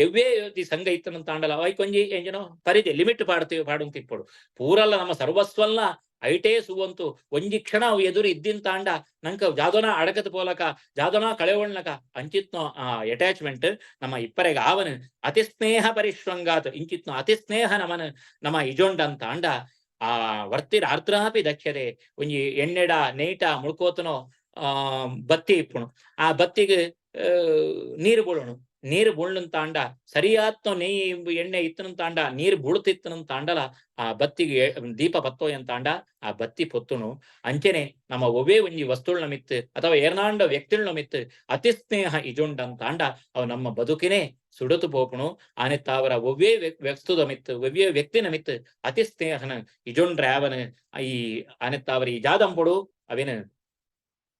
ಎವ್ವೇ ಸಂಘ ಇತ್ತನಂತ ಆಂಡಲ ಅವ ಕೊಂಜಿ ಎಂಜನೋ ಪರಿಧಿ ಲಿಮಿಟ್ ಪಾಡುಂತಿಪ್ಪಡು ಪೂರಲ್ಲ ನಮ್ಮ ಸರ್ವಸ್ವಲ್ನ ಐಟೇ ಸುವಂತು ಒಂಜಿ ಕ್ಷಣ ಅವು ಎದುರು ಇದ್ದಿಂತಾಂಡ ನಂಕ ಜಾದೋನ ಅಡಕತ್ ಪೋಲಕ ಜಾದೋನ ಕಳೆವೊಳ್ನಕ ಅಂಚಿತ್ನೋ ಆ ಅಟ್ಯಾಚ್ಮೆಂಟ್ ನಮ್ಮ ಇಪ್ಪರೆಗ ಆವನ್ ಅತಿ ಸ್ನೇಹ ಪರಿಶ್ವಂಗಾತ್ ಇಂಚಿತ್ನೋ ಅತಿ ಸ್ನೇಹ ನಮನ್ ನಮ್ಮ ಇಜೊಂಡಂತ ಅಂಡ ಆ ವರ್ತಿರ ಆರ್ದ್ರಾಪಿ ದಕ್ಷತೆ. ಒಂಜಿ ಎಣ್ಣೆಡ ನೇಯ್ಟ ಮುಳ್ಕೋತನೋ ಬತ್ತಿ ಇಪ್ಪುಣು ಆ ಬತ್ತಿಗೆ ನೀರು ಬುಳಣು ನೀರು ಬುಳ್ಳಂತಾಂಡ ಸರಿಯಾತ್ನೋ ನೆಯ್ಯಿ ಎಣ್ಣೆ ಇತ್ತನಂತಾಂಡ ನೀರು ಬುಳುತ್ತಿತ್ತನಂತಾಂಡಲ ಆ ಬತ್ತಿಗೆ ದೀಪ ಪತ್ತೋಯಂತಾಂಡ ಆ ಬತ್ತಿ ಪೊತ್ತುಣು. ಅಂಚೆನೆ ನಮ್ಮ ಒವೇ ಒಂಜಿ ವಸ್ತುಳ್ನ ಮಿತ್ತು ಅಥವಾ ಏರ್ನಾಂಡ ವ್ಯಕ್ತಿಳ್ನ ಮಿತ್ತು ಅತಿ ಸ್ನೇಹ ಇಜುಂಡಂತಾಂಡ ಅವು ನಮ್ಮ ಬದುಕಿನೇ ಸುಡತು ಪೋಪುಣು. ಆನೆತ್ತಾವರ ಒವ್ವೇ ವಸ್ತುದ ಮಿತ್ತು ಒವ್ವೇ ವ್ಯಕ್ತಿನ ಮಿತ್ತು ಅತಿ ಸ್ನೇಹನ ಇಜುಂಡ್ರೆ ಅವನ್ ಈ ಆನೆತ್ತಾವರ ಈ ಜಾದಂಪೊಡು ಅವೇನು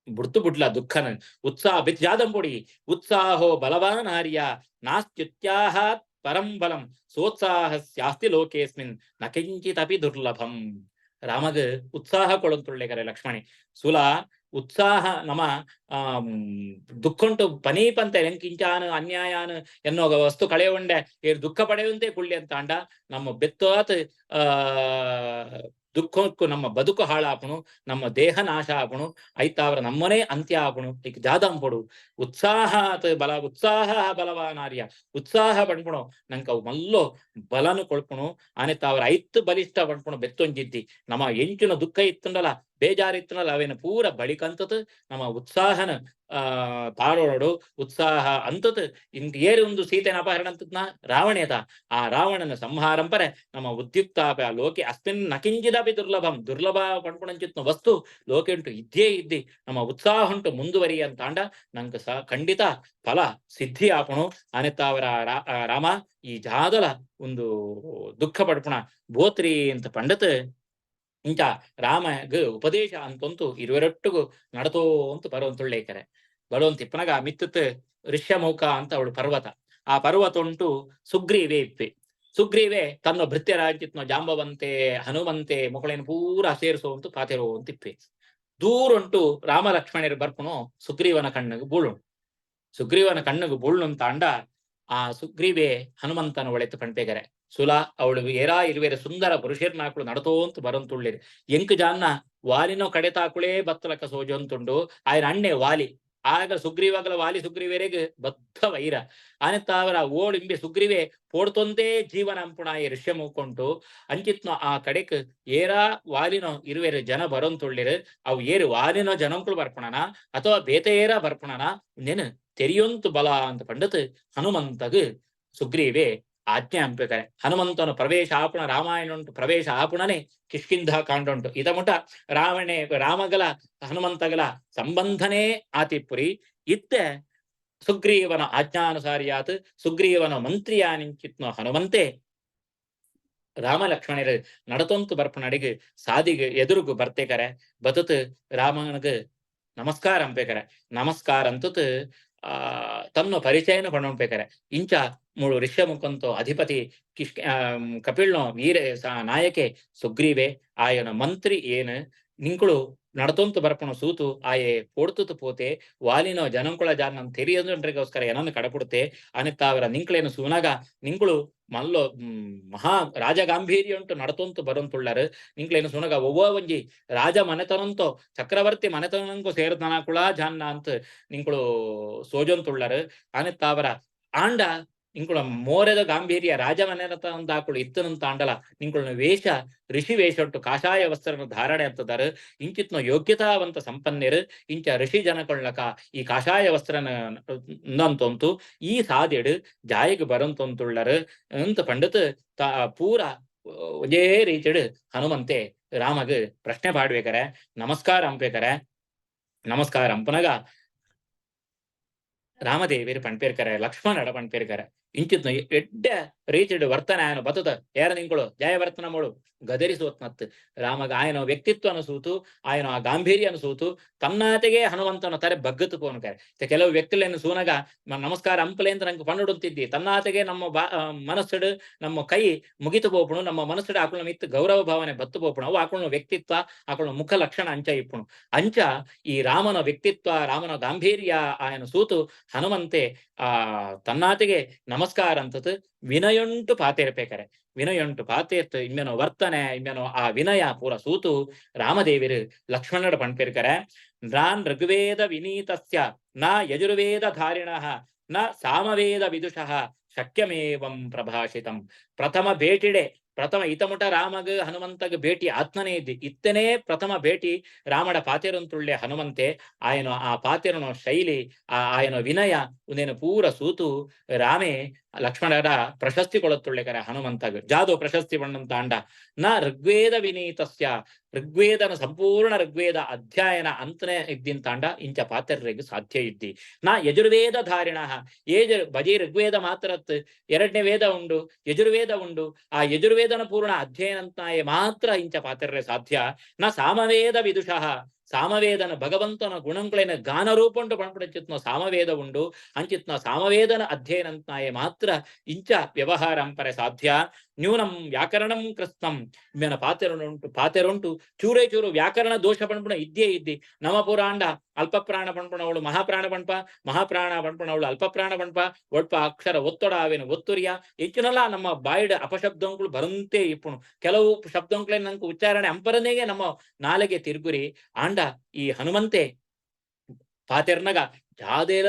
ಬುಡ್ತು ಬುಡ್ಲ ದುಃಖನ ಉತ್ಸಾಹ ಬಿತ್ ಜಾದಂಪೊಡಿ ಉತ್ಸಾಹೋ ಬಲವಾನ್ ಆರ್ಯ ನಾಸ್ತ್ಯುತ್ಯಾಹಾತ್ ಪರಂ ಬಲಂ ಸೋತ್ಸಾಹಸ್ಯಾಸ್ತಿ ಲೋಕೇಸ್ಮಿನ್ ನ ಕಿಂಚಿತಪಿ ದುರ್ಲಭಂ. ರಾಮಗ್ ಉತ್ಸಾಹ ಕೊಳಂತುಳ್ಳೆಕರೆ ಲಕ್ಷ್ಮಣಿ ಸುಲ ಉತ್ಸಾಹ ನಮ ದುಃಖಂಟು ಪನೀಪಂತೆ ಎಂಕಿಂಚಾನು ಅನ್ಯಾಯಾನು ಎನ್ನೋ ವಸ್ತು ಕಳೆಯುಂಡೆ ಏರು ದುಃಖ ಪಡೆಯುವಂತೆ ಕುಳ್ಳಿ ಅಂತ ಅಂಡ ನಮ್ಮ ಬೆತ್ತೋತ್ ದುಃಖಕ್ಕೂ ನಮ್ಮ ಬದುಕು ಹಾಳಾಪುಣು ನಮ್ಮ ದೇಹ ನಾಶ ಆಪುಣು ಐತಾವ್ರ ನಮ್ಮನೇ ಅಂತ್ಯ ಆಪುಣು ಈಗ ಜಾದಂಪೊಡು ಉತ್ಸಾಹಾತ್ ಬಲ ಉತ್ಸಾಹ ಬಲವಾನಾರ್ಯ ಉತ್ಸಾಹ ಪಣ್ಪುಣು ನಂಕ ಅವು ಮಲ್ಲೋ ಬಲನು ಕೊಳ್ಪುಣು ಆನೆತ್ತಾವ್ರ ಐತ್ತು ಬಲಿಷ್ಠ ಪಣ್ಪುಣು ಬೆತ್ತೊಂಜಿದ್ದಿ ನಮ್ಮ ಎಂಚಿನ ದುಃಖ ಇತ್ತುಂಡಲ ಬೇಜಾರಿತ್ತುಂಡಲ ಅವೇನು ಪೂರ ಬಳಿಕಂತತ್ ನಮ್ಮ ಉತ್ಸಾಹನ ತಾರೋಡು ಉತ್ಸಾಹ ಅಂತತ್ ಇಂತ ಏರು ಒಂದು ಸೀತೆನ ಅಪಹರಣ ಅಂತತ್ನ ರಾವಣೇತ ಆ ರಾವಣನ ಸಂಹಾರಂಪರೆ ನಮ್ಮ ಉದ್ಯುಕ್ತಾಪ ಲೋಕೆ ಅಸ್ಮಿನ್ ನಕಿಂಚಿದಪಿ ದುರ್ಲಭಂ ದುರ್ಲಭ ಪಣ್ಪುಣಂಚಿತ್ನ ವಸ್ತು ಲೋಕೆ ಉಂಟು ಇದ್ದೇ ಇದ್ದಿ ನಮ್ಮ ಉತ್ಸಾಹ ಉಂಟು ಮುಂದುವರಿ ಅಂತಾಂಡ ನಂಗೆ ಖಂಡಿತ ಫಲ ಸಿದ್ಧಿ ಆಪುಣು. ಅನೆತ್ತಾವರ ರಾಮ ಈ ಜಾದಲ ಒಂದು ದುಃಖ ಪಡ್ಪುಣ ಬೋತ್ರಿ ಅಂತ ಪಂಡತ್ ಇಂಚ ರಾಮಗ್ ಉಪದೇಶ ಅಂತಂತೂ ಇರುವರೊಟ್ಟಿಗೂ ನಡತೋ ಅಂತ ಬರುವಂತುಳ್ಳೇಕರೆ ಬರುವಂತಿಪ್ಪನಗ ಮಿತ್ತತ್ ಋಷ್ಯಮೌಕ ಅಂತ ಅವಳು ಪರ್ವತ ಆ ಪರ್ವತ ಉಂಟು ಸುಗ್ರೀವೇ ಇಪ್ಪೆ ಸುಗ್ರೀವೇ ತನ್ನ ಭೃತ್ಯರಾಜ್ಯತ್ನ ಜಾಂಬವಂತೆ ಹನುಮಂತೆ ಮಕ್ಕಳೇನು ಪೂರ ಸೇರಿಸುವಂತು ಪಾತಿರುವಂತಿಪ್ಪೆ ದೂರುಂಟು ರಾಮ ಲಕ್ಷ್ಮಣರು ಬರ್ಪುನು ಸುಗ್ರೀವನ ಕಣ್ಣಿಗೆ ಬೂಳು ಸುಗ್ರೀವನ ಕಣ್ಣಿಗೆ ಬೂಳು ಅಂತ ಅಂಡ ಆ ಸುಗ್ರೀವೇ ಹನುಮಂತನ ಒಳೆತು ಪಣ್ಪೆಗರೆ ಸುಲಾ ಅವಳು ಏರಾ ಇರುವೆರೆ ಸುಂದರ ಪುರುಷರ್ನಾಕಳು ನಡತೋಂತ ಬರಂತುಳ್ಳಿರು ಎಂಕ್ ಜಾನ್ನ ವಾಲಿನೋ ಕಡೆತಾಕುಳೇ ಬತ್ತಲಕ ಸೋಜಂತುಂಡು ఆయన ಅಣ್ಣೆ ವಾಲಿ ಆಗ ಸುಗ್ರೀವಾಗಲ ವಾಲಿ ಸುಗ್ರೀವೇರೆಗೆ ಬದ್ಧ ವೈರ ಆನೆತ್ತಾವರ ಓಳಿಂಬೆ ಸುಗ್ರೀವೆ ಪೋಡ್ತೊಂದೇ ಜೀವನ ಅಂಪುಣಾಯಿ ಋಷ್ಯ ಮೂಕೊಂಟು ಅಂಚಿತ್ನೋ ಆ ಕಡೆಕ್ ಏರಾ ವಾಲಿನೋ ಇರುವೆರು ಜನ ಬರಂತುಳ್ಳಿರು ಅವು ಏರು ವಾಲಿನೋ ಜನಂಕುಳು ಬರ್ಪುಣನ ಅಥವಾ ಬೇತೆ ಏರ ಬರ್ಪುಣನ ನೆನು ತೆರಿಯೊಂತು ಬಲ ಅಂತ ಪಂಡತ್ ಹನುಮಂತಗ್ ಸುಗ್ರೀವೇ ಆಜ್ಞೆ ಅಂಪೆಕರೆ ಹನುಮಂತನ ಪ್ರವೇಶ ಆಪುಣ ರಾಮಾಯಣ ಉಂಟು ಪ್ರವೇಶ ಆಪುಣನೆ ಕಿಷ್ಕಿಂಧ ಕಾಂಡ ಉಂಟು ಇದ ಮುಟ ರಾಮಗಲ ಹನುಮಂತಗಲ ಸಂಬಂಧನೇ ಆತಿಪುರಿ ಇತ್ತೆ ಸುಗ್ರೀವನ ಆಜ್ಞಾನುಸಾರಿಯಾತ್ ಸುಗ್ರೀವನ ಮಂತ್ರಿಯಾನಿಂಚಿತ್ನೋ ಹನುಮಂತೆ ರಾಮ ಲಕ್ಷ್ಮಣರು ನಡತೊಂತು ಬರ್ಪನಡಿಗೆ ಸಾದಿಗೆ ಎದುರುಗು ಬರ್ತೇಕರೆ ಬತತ್ ರಾಮನಗ್ ನಮಸ್ಕಾರ ಅಂಪೇಕರೆ ನಮಸ್ಕಾರ ಅಂತತ್ ತನ್ನ ಪರಿಚಯನ ಪಣೊಂಪೇಕರೆ ಇಂಚ ಮೂಳು ಋಷ್ಯ ಮುಖಂತೋ ಅಧಿಪತಿ ಕಪಿಳ್ನೋ ವೀರೆ ನಾಯಕೆ ಸುಗ್ರೀವೆ ಆಯನ ಮಂತ್ರಿ ಏನು ನಿಂಕುಳು ನಡತೊಂತು ಬರ್ಪಣ ಸೂತು ಆಯೆ ಪೋಡ್ತುತು ಪೋತೆ ವಾಲಿನೋ ಜನಂಕುಳ ಜಾನ ತೆರಿಯೋದ್ರಿಗೋಸ್ಕರ ಏನನ್ನು ಕಡಪುಡುತ್ತೆ ಅನಿತ್ತಾವರ ನಿಂಕ್ಳೇನು ಸೂನಾಗ ನಿಂಕುಳು ಮಲ್ಲೋ ಮಹಾ ರಾಜಗಾಂಭೀರ್ಯ ಉಂಟು ನಡತೊಂತು ಬರಂತುಳ್ಳರು ನಿಂಕ್ಳೇನು ಸುನಗ ಒವ್ವ ಒಂಜಿ ರಾಜ ಮನೆತನಂತೋ ಚಕ್ರವರ್ತಿ ಮನೆತನಂಕು ಸೇರ್ದನಾಕುಳ ಜಾನ್ನ ಅಂತ ನಿಂಕುಳು ಸೋಜಂತುಳ್ಳರು ಅನಿತ್ತಾವರ ಆಂಡ ನಿಂಕುಳ ಮೋರೆದ ಗಾಂಭೀರ್ಯ ರಾಜ ಮನೆತನಂದಾಕುಳು ಇತ್ತನಂತ ಆಂಡಲ ನಿಂಕುಳನ ವೇಷ ಋಷಿ ವೇಷ ಉಂಟು ಕಾಷಾಯ ವಸ್ತ್ರನ ಧಾರಣೆ ಅಂತದಾರು ಇಂಚಿತ್ನ ಯೋಗ್ಯತಾವಂತ ಸಂಪನ್ನೆರು ಇಂಚ ಋಷಿ ಜನಕೊಳ್ಳಕ ಈ ಕಾಷಾಯ ವಸ್ತ್ರನ ನಂತೊಂತು ಈ ಸಾದೆಡು ಜಾಯಿಗೆ ಬರಂತೊಂತುಳ್ಳರು ಅಂತ ಪಂಡತ್ ಪೂರ ಒಂದೇ ರೀತಿಡು ಹನುಮಂತೆ ರಾಮಗ್ ಪ್ರಶ್ನೆ ಪಾಡ್ಬೇಕರೆ ನಮಸ್ಕಾರ ಅಂಪೇಕರೆ ನಮಸ್ಕಾರ ಅಂಪನಗ ರಾಮದೇವಿರು ಪಣ್ಪೇರ್ಕರೆ ಲಕ್ಷ್ಮಣಡ ಪಣ್ಪೇರ್ಕರೆ ಇಂಚಿತ್ನ ಎಡ್ಡ ರೀತಿಡ್ ವರ್ತನೆ ಆಯನ ಬತ್ತದ ಏರ ನಿಂಗಳು ಜಯವರ್ತನಮಳು ಗದರಿಸೋತ್ನತ್ ರಾಮಗ ಆಯನ ವ್ಯಕ್ತಿತ್ವ ಅನಿಸೂತು ಆಯನ ಆ ಗಾಂಭೀರ್ಯ ಅನಿಸೂತು ತನ್ನಾತೆಗೆ ಹನುಮಂತನ ತಾರೆ ಬಗ್ಗತ್ತು ಪೋನ್ಕರೆ ಕೆಲವು ವ್ಯಕ್ತಿಗಳನ್ನು ಸೂನಗ ನಮಸ್ಕಾರ ಅಂಪಲೆ ಅಂತ ನಂಗೆ ಪಣ್ಣುಡುತ್ತಿದ್ದಿ ತನ್ನಾತೆಗೆ ನಮ್ಮ ಮನಸ್ಸಡು ನಮ್ಮ ಕೈ ಮುಗಿತು ಪೋಪುಣು ನಮ್ಮ ಮನಸ್ಸಡು ಆಕಳ ಮಿತ್ತು ಗೌರವ ಭಾವನೆ ಬತ್ತು ಪೋಪುಣು ಅವು ಆಕಳ ವ್ಯಕ್ತಿತ್ವ ಆಕಳ ಮುಖ ಲಕ್ಷಣ ಅಂಚ ಇಪ್ಪುಣು ಅಂಚ ಈ ರಾಮನ ವ್ಯಕ್ತಿತ್ವ ರಾಮನ ಗಾಂಭೀರ್ಯ ಆಯನ ಸೂತು ಹನುಮಂತೆ ತನ್ನಾತಿಗೆ ನಮಸ್ಕಾರ ಅಂತತ್ ವಿನಯೊಂಟು ಪಾತೇರ್ಪೇಕರೆ ವಿನಯೊಂಟು ಪಾತೇರ್ತು ಇಮ್ಮೆನೋ ವರ್ತನೆ ಇಮ್ಮೆನೋ ಆ ವಿನಯ ಪೂರ ಸೂತು ರಾಮದೇವಿರು ಲಕ್ಷ್ಮಣಡ ಪಣ್ಪೇರ್ಕರೆ ನಾನ್ ಋಗ್ವೇದ ವಿನೀತಸ್ಯ ನ ಯಜುರ್ವೇದ ಧಾರಿಣಃ ನ ಸಾಮವೇದ ವಿದುಷಃ ಶಕ್ಯಮೇವಂ ಪ್ರಭಾಷಿತಂ ಪ್ರಥಮ ಭೇಟಿಡೆ ಪ್ರಥಮ ಇತಮುಟ ರಾಮಗ ಹನುಮಂತಗ ಭೇಟಿ ಆತ್ಮನೇ ಇದ್ದಿ ಇತ್ತನೇ ಪ್ರಥಮ ಭೇಟಿ ರಾಮಡ ಪಾತೆರಂತುಳ್ಳೆ ಹನುಮಂತೆ ಆಯನ ಆ ಪಾತೆರನ ಶೈಲಿ ಆಯನ ವಿನಯ ಉಂದೇನು ಪೂರ ಸೂತು ರಾಮೇ ಲಕ್ಷ್ಮಣರ ಪ್ರಶಸ್ತಿ ಕೊಳತ್ತುಳ್ಳೆಕರೆ ಹನುಮಂತಗ ಜಾದು ಪ್ರಶಸ್ತಿ ಬಣ್ಣಂತ ಅಂಡ ನ ಋಗ್ವೇದ ವಿನೀತಸ್ಯ ಋಗ್ವೇದನ ಸಂಪೂರ್ಣ ಋಗ್ವೇದ ಅಧ್ಯಯನ ಅಂತನೇ ಇದ್ದಿಂತಾಂಡ ಇಂಚ ಪಾತ್ರರಿಗೆ ಸಾಧ್ಯ ಇದ್ದಿ ನಾ ಯಜುರ್ವೇದ ಧಾರಿಣ ಬಜಿ ಋಗ್ವೇದ ಮಾತ್ರತ್ ಎರಡನೇ ವೇದ ಉಂಡು ಯಜುರ್ವೇದ ಉಂಡು ಆ ಯಜುರ್ವೇದನ ಪೂರ್ಣ ಅಧ್ಯಯನ ಅಂತಾಯ ಮಾತ್ರ ಇಂಚ ಪಾತ್ರರೆ ಸಾಧ್ಯ ನ ಸಾಮವೇದ ವಿದುಷಃ ಸಾಮವೇದನ ಭಗವಂತನ ಗುಣಂಗಳೇನ ಗಾನ ರೂಪುಂಡು ಪಣ್ಪುಡಚಿತ್ನ ಸಾಮವೇದ ಉಂಡು ಅಂಚಿತ್ನ ಸಾಮವೇದನ ಅಧ್ಯಯನ ಅಂತಾಯ ಮಾತ್ರ ಇಂಚ ವ್ಯವಹಾರ ಅಂಪರೆ ಸಾಧ್ಯ ನ್ಯೂನಂ ವ್ಯಾಕರಣಂ ಕೃತ್ನಂ ಇಮ್ಮೆನ ಪಾತೆರುಂಟು ಚೂರೇ ಚೂರು ವ್ಯಾಕರಣ ದೋಷ ಪಣ್ಪುಣ ಇದ್ದೇ ಇದ್ದಿ ನಮ ಪುರಾಂಡ ಅಲ್ಪ ಪ್ರಾಣ ಪಣ್ಪುಣವಳು ಮಹಾಪ್ರಾಣ ಪಣ್ಪ ಮಹಾಪ್ರಾಣ ಪಣ್ಪುಣವಳು ಅಲ್ಪ ಪ್ರಾಣ ಪಣ್ಪ ಒಡ್ಪ ಅಕ್ಷರ ಒತ್ತಡ ಅವೇನು ಒತ್ತುರಿಯ ಹೆಚ್ಚಿನಲ್ಲ ನಮ್ಮ ಬಾಯಿಡ ಅಪಶಬ್ದಂಗಳು ಬರಂತೆ ಇಪ್ಪುಣು ಕೆಲವು ಶಬ್ದಂಗಳೇ ನಂಗೆ ಉಚ್ಚಾರಣೆ ಅಂಪರನೆಗೆ ನಮ್ಮ ನಾಲೆಗೆ ತಿರುಗುರಿ ಆಂಡ ಈ ಹನುಮಂತೆ ಪಾತೆರ್ನಗ ಜಾದೇಲ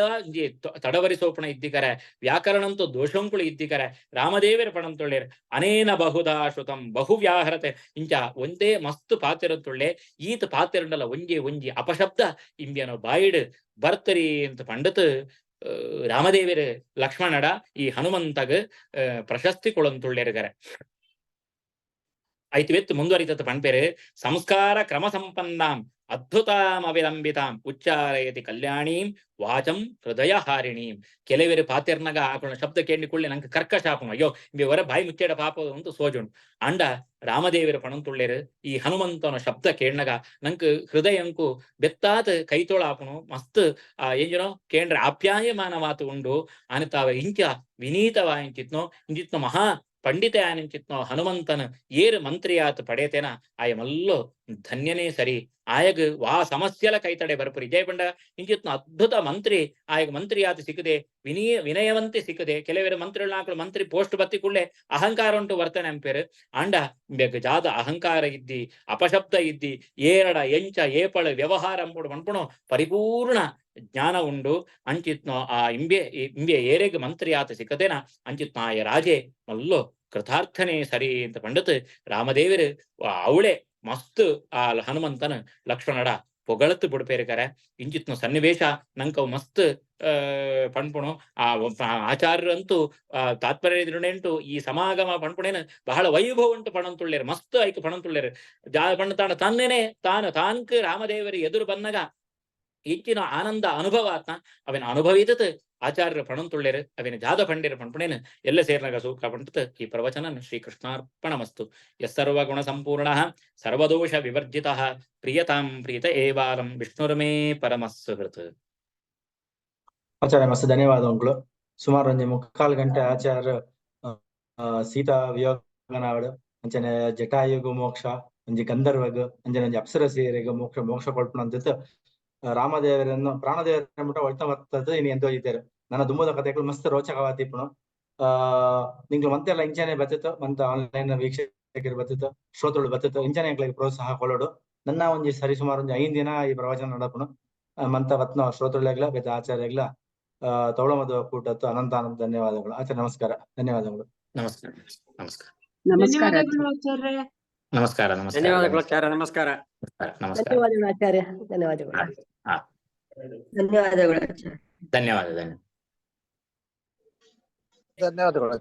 ತಡವರಿಸೋಪಣ ಇದ್ದಿಕರೆ ವ್ಯಾಕರಣಂತೂ ದೋಷಂಕುಳು ಇದ್ದಿಕರೆ ರಾಮದೇವರ ಪಣಂತೊಳ್ಳೆರ್ ಅನೇನ ಬಹುಧಾ ಶ್ರುತಂ ಬಹು ವ್ಯಾಹರತೆ ಇಂಚ ಒಂದೇ ಮಸ್ತ್ ಪಾತೆರಂತೊಳ್ಳೆ ಈತ ಪಾತೆರಂಡಲ ಒಂಜಿ ಅಪಶಬ್ದ ಇಂಬ್ಯನ ಬಾಯಿಡ್ ಬರ್ತರಿ ಅಂತ ಪಂಡತ್ ರಾಮದೇವರ ಲಕ್ಷ್ಮಣಡ ಈ ಹನುಮಂತಗ ಪ್ರಶಸ್ತಿ ಕೊಳಂತೊಳ್ಳೆರ್ಗರೆ ಐತಿವೆತ್ತು ಮುಂದುವರಿತತ್ ಪಣ್ಪೇರು ಸಂಸ್ಕಾರ ಕ್ರಮ ಸಂಪನ್ನಾಂ ಅದ್ಭುತಾಂ ಅವಿಲಂಬಿತಾಂ ಉಚ್ಚಾರಯತಿ ಕಲ್ಯಾಣೀಂ ವಾಚಂ ಹೃದಯ ಹಾರಿಣೀಂ ಕೆಲವರು ಪಾತೆರ್ನಗ ಆಕಳ ಶಬ್ದ ಕೇಳಿಕೊಳ್ಳಿ ನಂಗೆ ಕರ್ಕಶಾಪನು ಅಯ್ಯೋ ಇವರ ಬಾಯಿ ಮುಚ್ಚೇಡ ಪಾಪ ಅಂತ ಸೋಜುಂಡು ಅಂಡ ರಾಮದೇವರ ಪಣಂತುಳ್ಳೆರು ಈ ಹನುಮಂತನ ಶಬ್ದ ಕೇಳ್ನಗ ನಂಗೆ ಹೃದಯಂಕು ಬೆತ್ತಾತ ಕೈತೋಳಾಪನು ಮಸ್ತ್ ಏಂಜನೋ ಕೇಂದ್ರ ಆಪ್ಯಾಯಮಾನ ಮಾತು ಉಂಡು ಅನಿತಾವ ಇಂಚ ವಿನೀತವಾಯಿಂಚಿತ್ನೋ ಇಂಚಿತ್ನೋ ಮಹಾ ಪಂಡಿತ ಆನಿಂಚಿತ್ನೋ ಹನುಮಂತನ ಏರು ಮಂತ್ರಿಯಾತ್ ಪಡೇತೇನ ಆಯಮಲ್ಲೋ ಧನ್ಯನೇ ಸರಿ ಆಯಗ್ ವಾ ಸಮಸ್ಯೆಲ ಕೈತಡೆ ಬರ್ಪುರಿ ಜಯ ಪಂಡ ಇಂಚಿತ್ನ ಅದ್ಭುತ ಮಂತ್ರಿ ಆಯಗ್ ಮಂತ್ರಿಯಾತ್ ಸಿಕ್ಕದೆ ವಿನಯವಂತೆ ಸಿಕ್ಕದೆ ಕೆಲವರ ಮಂತ್ರಿಗಳು ಮಂತ್ರಿ ಪೋಸ್ಟ್ ಬತ್ತಿ ಕೂಡಲೇ ಅಹಂಕಾರ ಉಂಟು ವರ್ತನೆ ಅಂಪೇರು ಅಂಡ ಜಾದ ಅಹಂಕಾರ ಇದ್ದಿ ಅಪಶಬ್ದ ಇದ್ದಿ ಏರಡ ಎಂಚ ಏಪಳ ವ್ಯವಹಾರ ಅಂಪುಡು ಮನ್ಪುಣು ಪರಿಪೂರ್ಣ ಜ್ಞಾನ ಉಂಡು ಅಂಚಿತ್ನೋ ಆ ಇಂಬೆ ಏರೆಗ್ ಮಂತ್ರಿಯಾತ ಸಿಕ್ಕದೇನ ಅಂಚಿತ್ನ ಆಯ ರಾಜೆ ಮಲ್ಲೋ ಕೃತಾರ್ಥನೇ ಸರಿ ಅಂತ ಪಂಡತ್ ರಾಮದೇವರು ಅವಳೆ ಮಸ್ತ್ ಆ ಹನುಮಂತನ ಲಕ್ಷ್ಮಣಡ ಪೊಗಳತ್ತು ಬಿಡ್ಪೇರಿಕರೆ ಇಂಚಿತ್ನ ಸನ್ನಿವೇಶ ನಂಕ ಮಸ್ತ್ ಪಣ್ಪುಣು ಆ ಆಚಾರ್ಯರಂತೂ ತಾತ್ಪರ್ಯಂಟು ಈ ಸಮಾಗಮ ಪಣ್ಪುಣೇನ ಬಹಳ ವೈಭವ ಉಂಟು ಪಣಂತುಳ್ಳೇರು ಮಸ್ತ್ ಐಕ್ ಪಣಂತುಳ್ಳೇರು ಪಣ್ಣ ತನ್ನೇನೆ ತಾನ್ಕ್ ರಾಮದೇವರಿ ಎದುರು ಬನ್ನಗ ಹೆಚ್ಚಿನ ಆನಂದ ಅನುಭವ ಆತ್ನ ಅವನ ಅನುಭವಿತತ್ ಆಚಾರ್ಯರ ಪಣಂತುಳ್ಳೇರು ಅವಿನ ಜಾದ ಪಂಡಿರ ಪಣ್ಪುಣೇನು ಎಲ್ಲ ಸೇರ್ನಾಗ ಸೂಕ್ತ ಪಂಡತ್ ಈ ಪ್ರವಚನ ಶ್ರೀಕೃಷ್ಣಾರ್ಪಣಮಸ್ತು ಯಸ್ಸರ್ವ ಗುಣ ಸಂಪೂರ್ಣ ಸರ್ವದೋಷ ವಿವರ್ಜಿತ ಪ್ರಿಯತಾಂ ಪ್ರೀತ ಏವಾಲಂ ವಿಷ್ಣುರ್ಮೇ ಪರಮಸ್ಸುಹೃತ್. ಆಚಾರ್ಯ ಮಸ್ತ್ ಧನ್ಯವಾದಗಳು. ಸುಮಾರು ಒಂಜಿ 3/4 ಗಂಟೆ ಆಚಾರ್ಯ ಸೀತಾ ವಿಯೋಗನಾವಡ್ ಅಂಚನೆ ಜಟಾಯುಗು ಮೋಕ್ಷ ಒಂಜಿ ಗಂಧರ್ವಗ್ ಅಂಜನೆ ಒಂಜಿ ಅಪ್ಸರಸೀರೆಗ್ ಮೋಕ್ಷ ಕೊಡ್ಪುನಂತ ರಾಮದೇವರನ್ನು ಪ್ರಾಣದೇವರ ಮುಟ ಒಳ್ತ ಬರ್ತದ ಇನ್ನು ಎಂದೋಜಿದ್ದೇರು ನನ್ನ ದುಂಬದ ಕಥೆಗಳು ಮಸ್ತ್ ರೋಚಕವಾದಿಪ್ಪುನು. ನಿಂಗ್ಲು ಮಂತೆಲ್ಲ ಇಂಚನೆ ಬತ್ತಿತ್ತು ಮಂತ ಆನ್ಲೈನ್ ವೀಕ್ಷಕರು ಬತ್ತಿತ್ತು ಶ್ರೋತೃಗಳು ಬತ್ತಿತ್ತು ಇಂಚನೆ ಎಂಕ್ಲಿಗೆ ಪ್ರೋತ್ಸಾಹ ಕೊಡೋಡು ನನ್ನ ಒಂಜಿ ಸರಿ ಸುಮಾರು ಒಂಜಿ 5 ದಿನ ಈ ಪ್ರವಚನ ನಡಪುನು ಮಂತ ಬತ್ನ ಶ್ರೋತೃಳೆಗ್ಲ ಬೆತ್ತ ಆಚಾರ್ಯಗ್ಲ ತೌಳಮದ ಕೂಟತ್ತು ಅನಂತ ಧನ್ಯವಾದಗಳು. ಆಚಾರ್ಯ ನಮಸ್ಕಾರ. ಧನ್ಯವಾದಗಳು. ನಮಸ್ಕಾರ. ನಮಸ್ಕಾರ. ಧನ್ಯವಾದಗಳು ಆಚಾರ್ಯ. ನಮಸ್ಕಾರ. ಧನ್ಯವಾದಗಳು ಆಚಾರ್ಯ. ನಮಸ್ಕಾರ. ನಮಸ್ಕಾರ. ಧನ್ಯವಾದಗಳು ಆಚಾರ್ಯ. ಧನ್ಯವಾದಗಳು. ಧನ್ಯವಾದಗಳು ಆಚಾರ್ಯ. ಧನ್ಯವಾದ. ಧನ್ಯವಾದಗಳು.